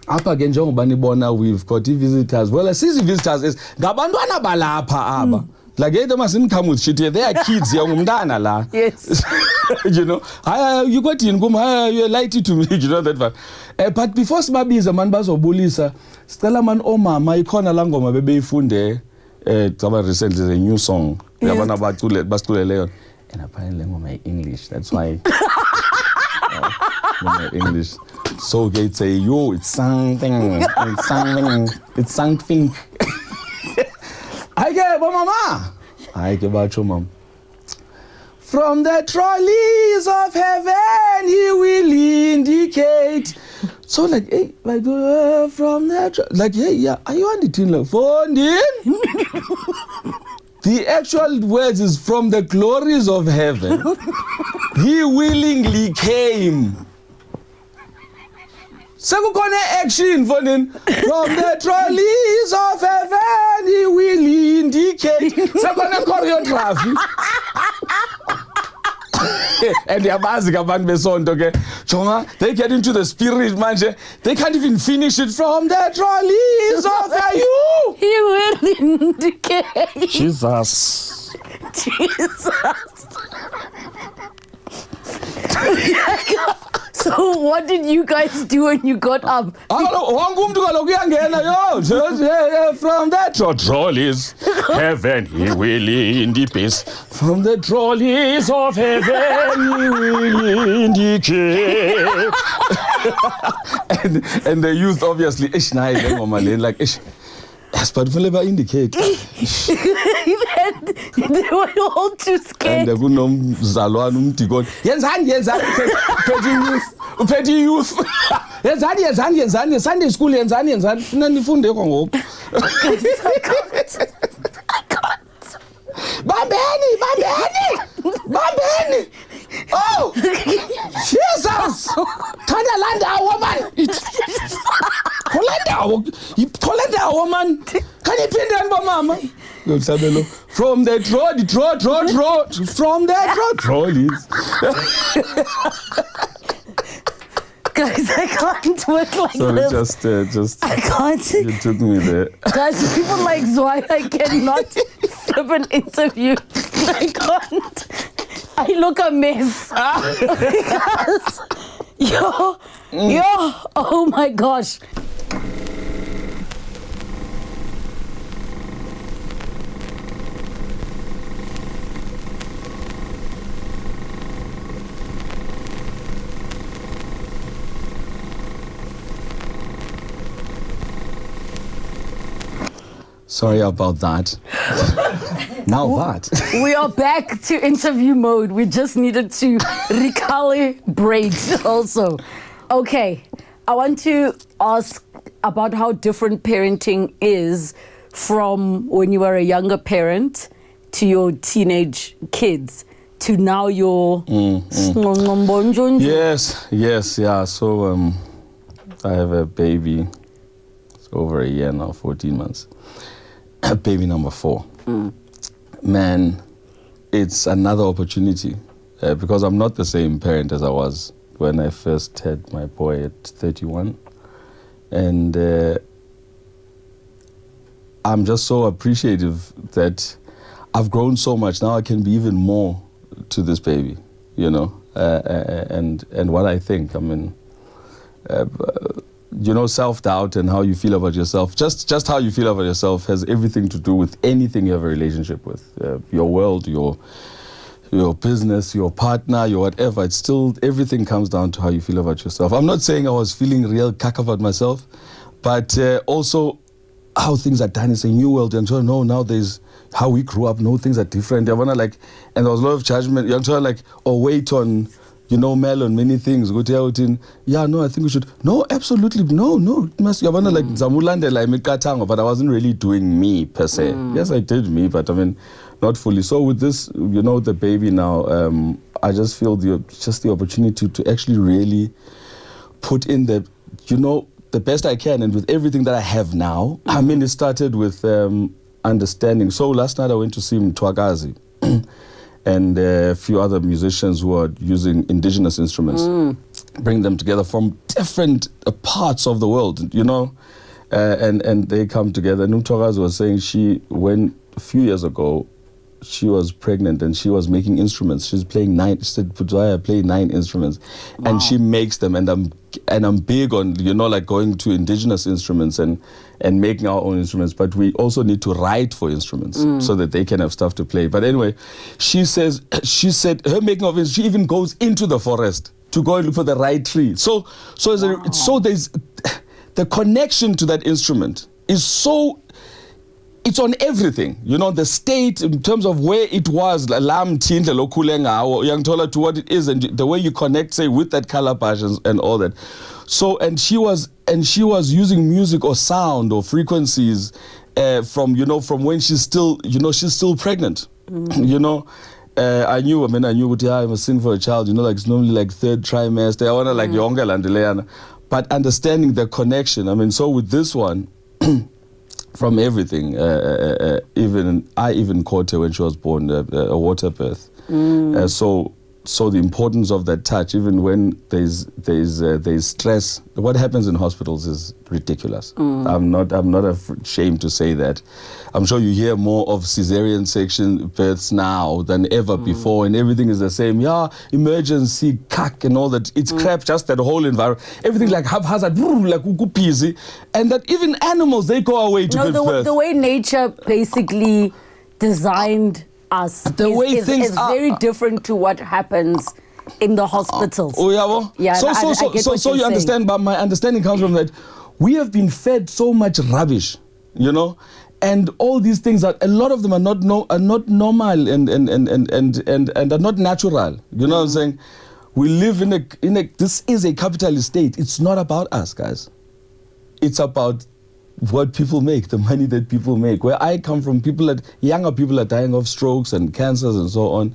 Apha ke njengoba nibona, we've got visitors. Well, sisi visitors is ngabantwana balapha aba. Like they mustn't come with shit here. They are kids here. La. Yes. You know, you got in you light it to me. You know that. But before Smabiza man bazobulisa, Stella man mama ikona langoma bebe ifunde. Recently a new song. Yabana baskule leon. And apparently my English. That's why. My English. So they say, yo, it's something. It's something. I get mama. I get about your mom. From the trolleys of heaven, he will indicate. So like, hey, like from the like, hey, yeah, are you on the tin like phone in? The actual words is from the glories of heaven. He willingly came. Sekukone action for them. From the trolleys of heaven, he will indicate. Sekukone choreography. And they are basic about Besonto, okay? Chonga, they get into the spirit, man. They can't even finish it. From the trolleys of you. He will indicate. Jesus. So what did you guys do when you got up? From the trolleys, heaven he will indicate. From the trolleys of heaven he will indicate. and the youth obviously like yes, but will never indicate. They were all too scared. And petty youth. Sunday school Bambeni. Oh, Jesus! Landa woman. Polenda woman. Can you pin down mama? From the trolleys. Guys, I can't work like this. Just. I can't. You took me there. Guys, people like Zwai, I cannot flip an interview. I can't. I look a mess. Because, oh my gosh. Sorry about that. Now what? We are back to interview mode. We just needed to recalibrate also. Okay, I want to ask about how different parenting is from when you were a younger parent to your teenage kids to now your... Yes, yeah. So I have a baby. It's over a year now, 14 months. Baby number 4. Man, it's another opportunity because I'm not the same parent as I was when I first had my boy at 31. And I'm just so appreciative that I've grown so much. Now I can be even more to this baby, you know, and what I think. I mean, self-doubt and how you feel about yourself. Just how you feel about yourself has everything to do with anything you have a relationship with. Your world, your business, your partner, your whatever. It's still, everything comes down to how you feel about yourself. I'm not saying I was feeling real cack about myself, but also how things are done. It's a new world. And so now there's how we grew up. No, things are different. And there was a lot of judgment. Wait on, Mel on many things. Go tell no, I think we should. No, absolutely. No. It must, but I wasn't really doing me per se. Yes, I did me, but not fully. So with this, the baby now, I just feel the opportunity to actually really put in the best I can, and with everything that I have now. It started with understanding. So last night I went to see Mtwakazi and a few other musicians who are using indigenous instruments, bring them together from different parts of the world, and they come together. And Mtwakazi was saying a few years ago, she was pregnant and she was making instruments. She's playing 9. She said, "Pudzaya, play 9 instruments," and she makes them. And I'm big on going to indigenous instruments and making our own instruments. But we also need to write for instruments so that they can have stuff to play. But anyway, she said her making of it. She even goes into the forest to go and look for the right tree. So there's the connection to that instrument is so. It's on everything, the state in terms of where it was, to what it is, and the way you connect, say, with that calabash and all that. So, and she was using music or sound or frequencies from when she's still, she's still pregnant. I knew I must sing for a child, it's normally 3rd trimester. I want to younger and but understanding the connection. So with this one. From everything, I even caught her when she was born, a water birth. So the importance of that touch, even when there's stress, what happens in hospitals is ridiculous. I'm not ashamed to say that. I'm sure you hear more of cesarean section births now than ever before, and everything is the same. Yeah, emergency, cack, and all that. It's crap. Just that whole environment, everything haphazard, busy, and that even animals, they go away to give birth. The way nature basically designed us is very different to what happens in the hospitals. Yeah. So you understand, but my understanding comes from that we have been fed so much rubbish, and all these things a lot of them are not normal and are not natural. You know what I'm saying? We live in a this is a capitalist state. It's not about us, guys. It's about what people make, the money that people make. Where I come from, younger people are dying of strokes and cancers and so on.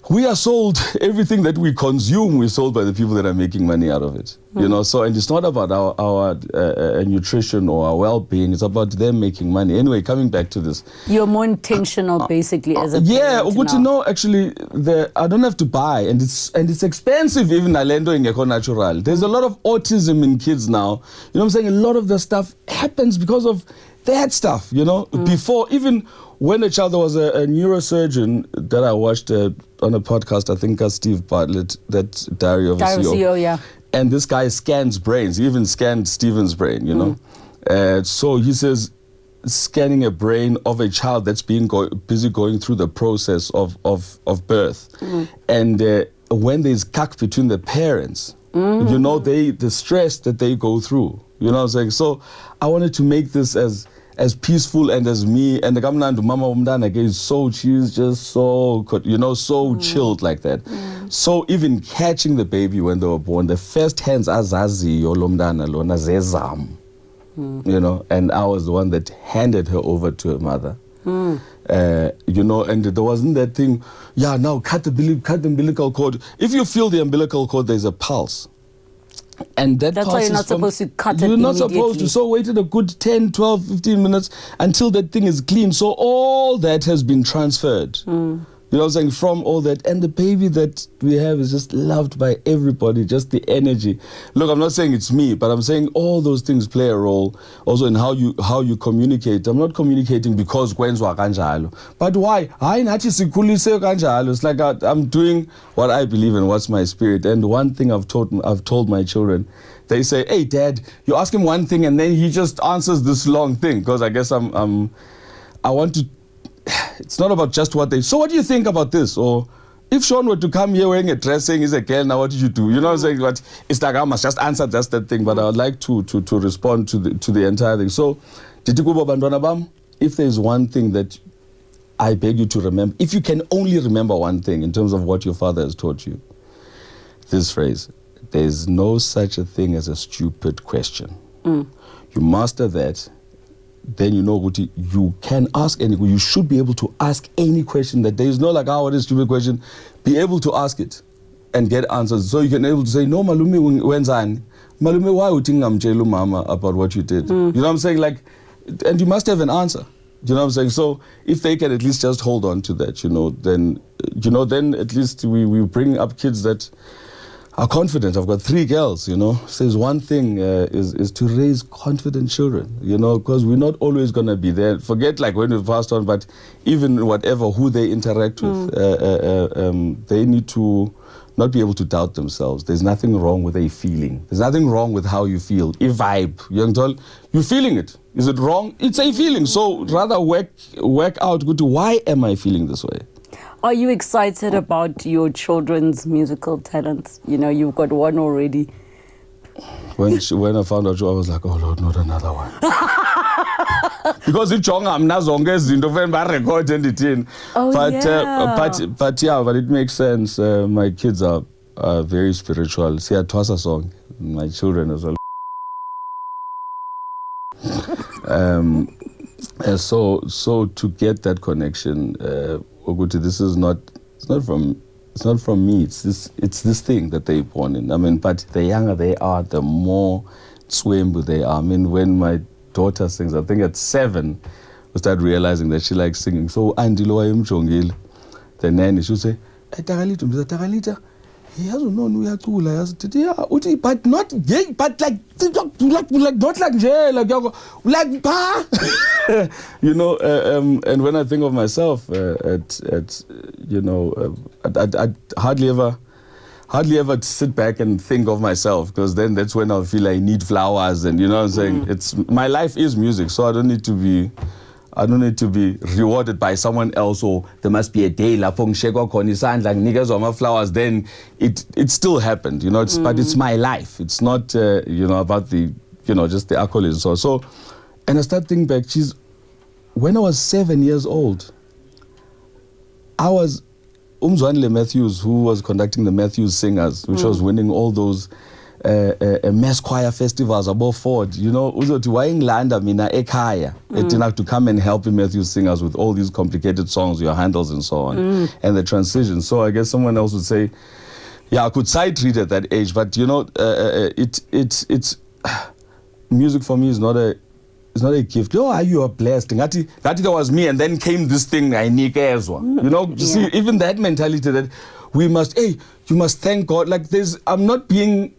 We are sold, everything that we consume, we're sold by the people that are making money out of it. So, and it's not about our nutrition or our well-being, it's about them making money. Anyway, coming back to this. You're more intentional basically as a parent. Yeah, good to know actually, I don't have to buy, and it's expensive even alendo in eco natural. There's a lot of autism in kids now. You know what I'm saying? A lot of the stuff happens because of that stuff, Before, even when a child, there was a neurosurgeon that I watched on a podcast, I think Steve Bartlett, that Diary of a CEO. Yeah. And this guy scans brains. He even scanned Stephen's brain, So he says, scanning a brain of a child that's busy going through the process of birth. And when there's cack between the parents, the stress that they go through, what I'm saying? So I wanted to make this as peaceful and as me, and the Gamnandu Mama Umdana is she's just so, so chilled like that. So even catching the baby when they were born, the first hands azazi yolomdana lona zezam, and I was the one that handed her over to her mother. And there wasn't that thing, now cut the umbilical cord. If you feel the umbilical cord, there's a pulse. And that's why you're not supposed to cut it immediately. You're not supposed to. So waited a good 10, 12, 15 minutes until that thing is clean. So all that has been transferred You know what I'm saying? From all that. And the baby that we have is just loved by everybody, just the energy. Look, I'm not saying it's me, but I'm saying all those things play a role also in how you communicate. I'm not communicating because kwenzwa kanjalo. But why? It's like I'm doing what I believe in, what's my spirit. And one thing I've told my children, they say, hey, Dad, you ask him one thing and then he just answers this long thing. Because I guess I want to... It's not about just what they... So what do you think about this? Or if Sean were to come here wearing a dress saying he's a girl, now what did you do? You know what I'm saying? But it's like I must just answer just that thing. But I would like to respond to the entire thing. So, if there's one thing that I beg you to remember, if you can only remember one thing in terms of what your father has taught you, this phrase, there's no such a thing as a stupid question. You master that, then you know what you can ask any. You should be able to ask any question. That there is no like, what is a stupid question. Be able to ask it and get answers. So you can be able to say, no, Malume, wenzani? Malume, why would you tell Mama about what you did? You know what I'm saying? Like, and you must have an answer. You know what I'm saying? So if they can at least just hold on to that, then at least we bring up kids that are confident. I've got 3 girls, If there's one thing is to raise confident children, because we're not always going to be there. Forget like when we've passed on, but even who they interact with, they need to not be able to doubt themselves. There's nothing wrong with a feeling. There's nothing wrong with how you feel. A vibe, you're feeling it. Is it wrong? It's a feeling. So rather work out, why am I feeling this way? Are you excited about your children's musical talents? You've got one already. When I found out, I was like, oh Lord, not another one. Because it's wrong, I'm not zonke izinto vele record anything. But it makes sense. My kids are very spiritual. See, a Twasa song. My children as well. So to get that connection, Oguti, this is not from me. It's this thing that they're born in. I mean, but the younger they are, the more swimbu they are. I mean, when my daughter sings, I think at 7, we start realizing that she likes singing. So Andilo Mchongile, the nanny, she'll say, Tagalita, he hasn't known we are cool. But not gay, but like not like jail, like pa. And when I think of myself, I hardly ever sit back and think of myself, because then that's when I'll feel I need flowers, and what I'm saying. My life is music, so I don't need to be rewarded by someone else, or there must be a day lapho ngishekwa khona isandla nginikeza ama flowers. Then it still happened, but it's my life. It's not about the just the accolades. So and I start thinking back, when I was 7 years old, I was Zwai Matthews, who was conducting the Matthews Singers, which was winning all those mass choir festivals above Ford. Uzothi wayengilanda mina ekhaya to come and help Matthews Singers with all these complicated songs, your handles and so on, and the transition. So I guess someone else would say, yeah, I could sight read at that age, but it's music for me is not a gift. You are blessed. Ngati that was me, and then came this thing I nikezwa. See, even that mentality that we must, you must thank God. Like I'm not being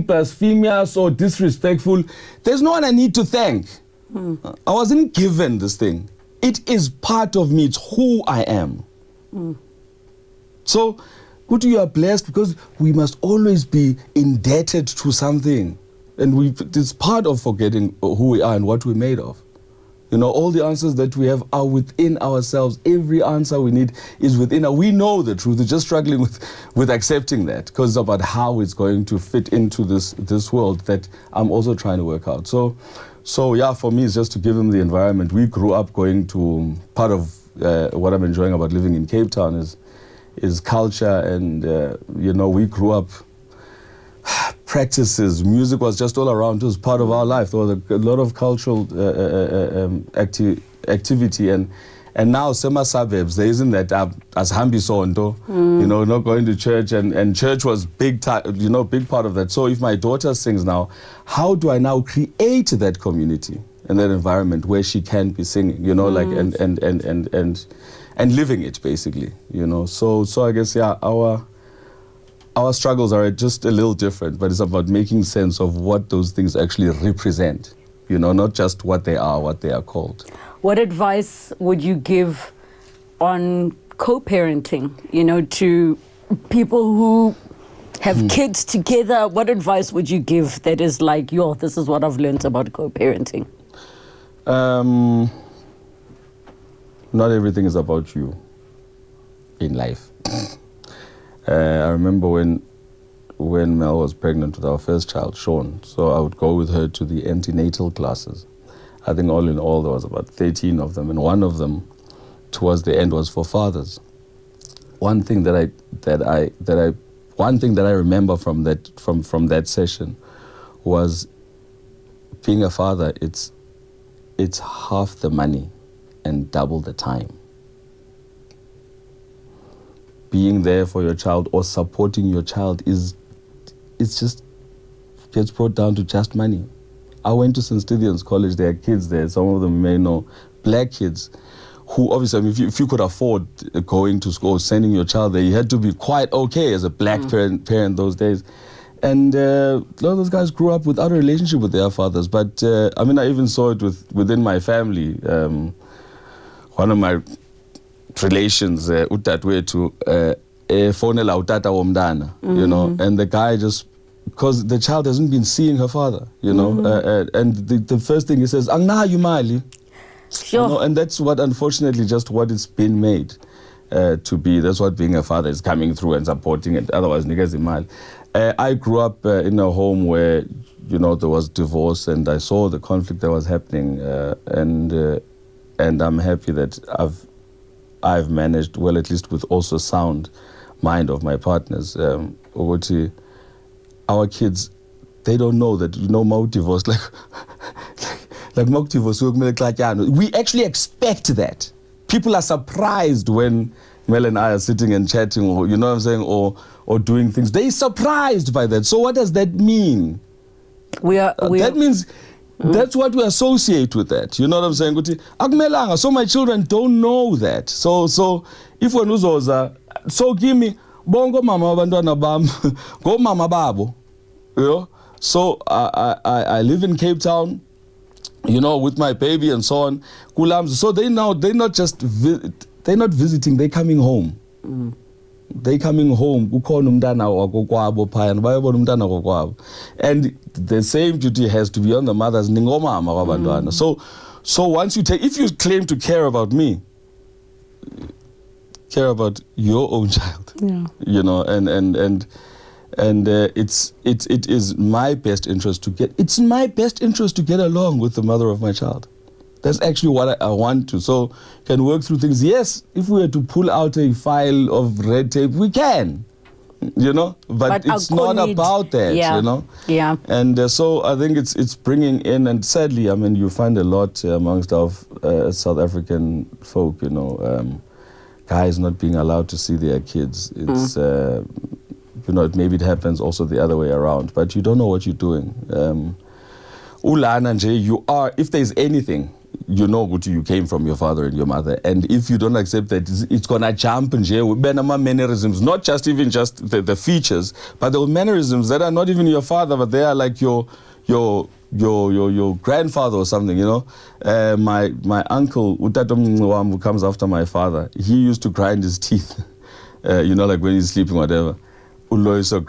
blasphemous or disrespectful. There's no one I need to thank. I wasn't given this thing. It is part of me. It's who I am. So, you are blessed, because we must always be indebted to something. And it's part of forgetting who we are and what we're made of. All the answers that we have are within ourselves. Every answer we need is within us. We know the truth. We're just struggling with accepting that, because it's about how it's going to fit into this world that I'm also trying to work out. So yeah, for me, it's just to give them the environment. We grew up going to, part of what I'm enjoying about living in Cape Town is culture, and we grew up practices. Music was just all around. It was part of our life. There was a lot of cultural activity, and now sema suburbs, there isn't that as hambi sonto, not going to church, and church was big part of that. So if my daughter sings now, how do I now create that community? in that environment where she can be singing, you know, like and living it basically, you know. So I guess our struggles are just a little different, but it's about making sense of what those things actually represent, you know, not just what they are called. What advice would you give on co-parenting, you know, to people who have kids together? What advice would you give that is like, this is what I've learned about co-parenting? Not everything is about you in life. I remember when Mel was pregnant with our first child, Sean, so I would go with her to the antenatal classes. I think all in all there was about 13 of them, and one of them towards the end was for fathers. One thing that I remember from that session was being a father. It's half the money and double the time. Being there for your child or supporting your child it's just gets brought down to just money. I went to St. Stephen's College. There are kids there. Some of them you may know, black kids, who obviously, I mean, if you could afford going to school, sending your child there, you had to be quite okay as a black parent those days. And a lot of those guys grew up without a relationship with their fathers. But I mean, I even saw it within my family. One of my relations, utatwethu, fonela utata womdana, you know, and the guy just, because the child hasn't been seeing her father, you know, and the first thing he says, "Angna yumali." Sure. You know, and that's what, unfortunately, just what it's been made to be. That's what being a father is coming through and supporting it. Otherwise, niggas imali. I grew up in a home where, you know, there was divorce, and I saw the conflict that was happening, and I'm happy that I've managed, well, at least with also sound mind of my partners. Our kids, they don't know that, you know, Mau divorce, like Mau divorce, we actually expect that. People are surprised when Mel and I are sitting and chatting, or, you know what I'm saying, or doing things. They're surprised by that. So what does that mean? That means that's what we associate with that. You know what I'm saying? So my children don't know that. So if when uzoza, so give me bongo mama abantwana bam, go mama babo. You know? So I live in Cape Town, you know, with my baby and so on. So they're not just they're not visiting, they're coming home. They're coming home. And the same duty has to be on the mothers. So once if you claim to care about me, care about your own child. Yeah. You know, and it is my best interest to get along with the mother of my child. That's actually what I want to. So can work through things. Yes, if we were to pull out a file of red tape, we can, you know. But it's not about that, you know. Yeah. And so I think it's bringing in, and sadly, I mean, you find a lot amongst our South African folk, you know, guys not being allowed to see their kids. It's you know, maybe it happens also the other way around, but you don't know what you're doing. Ulana nje, you are, if there's anything, you know what you came from your father and your mother, and if you don't accept that, it's gonna jump nje with mannerisms, not just the features, but the mannerisms that are not even your father, but they are like your grandfather or something, you know. My uncle, who comes after my father, he used to grind his teeth, you know, like when he's sleeping, whatever. Uloiso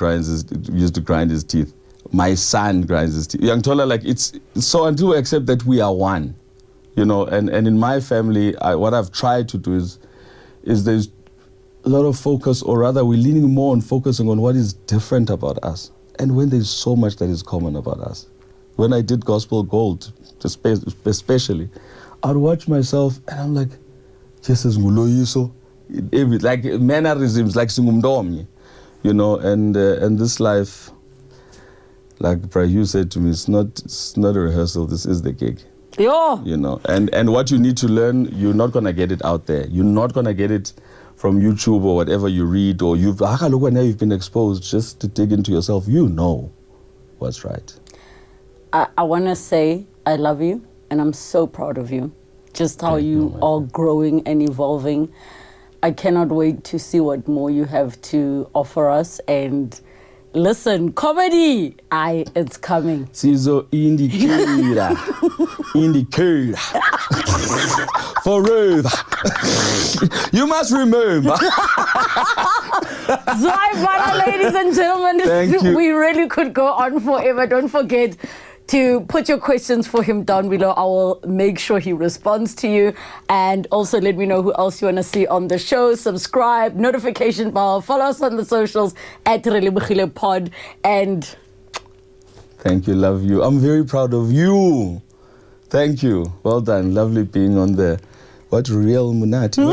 used to grind his teeth. My son grinds his teeth. Young Tola, like, it's so until we accept that we are one, you know. And in my family, what I've tried to do is there's a lot of focus, or rather we're leaning more on focusing on what is different about us, and when there's so much that is common about us. When I did Gospel Gold, especially, I'd watch myself and I'm like, Jesus nguloyiso, like mannerisms, like singumndomnye, you know. And this life, like Bra Hugh said to me, it's not a rehearsal, this is the gig. Yeah. You know, and what you need to learn, you're not gonna get it out there. You're not gonna get it from YouTube or whatever you read, or you've been exposed. Just to dig into yourself, you know what's right. I want to say I love you. and I'm so proud of you. Just how you are growing and evolving. I cannot wait to see what more you have to offer us. And listen, comedy, it's coming. Sizo indicator. Forever. You must remember. Zwai Bala, ladies and gentlemen. Thank you. We really could go on forever. Don't forget to put your questions for him down below. I will make sure he responds to you. And also let me know who else you want to see on the show. Subscribe, notification bell, follow us on the socials at Relebogile Pod. And thank you, love you. I'm very proud of you. Thank you. Well done. Lovely being on the Real Munati.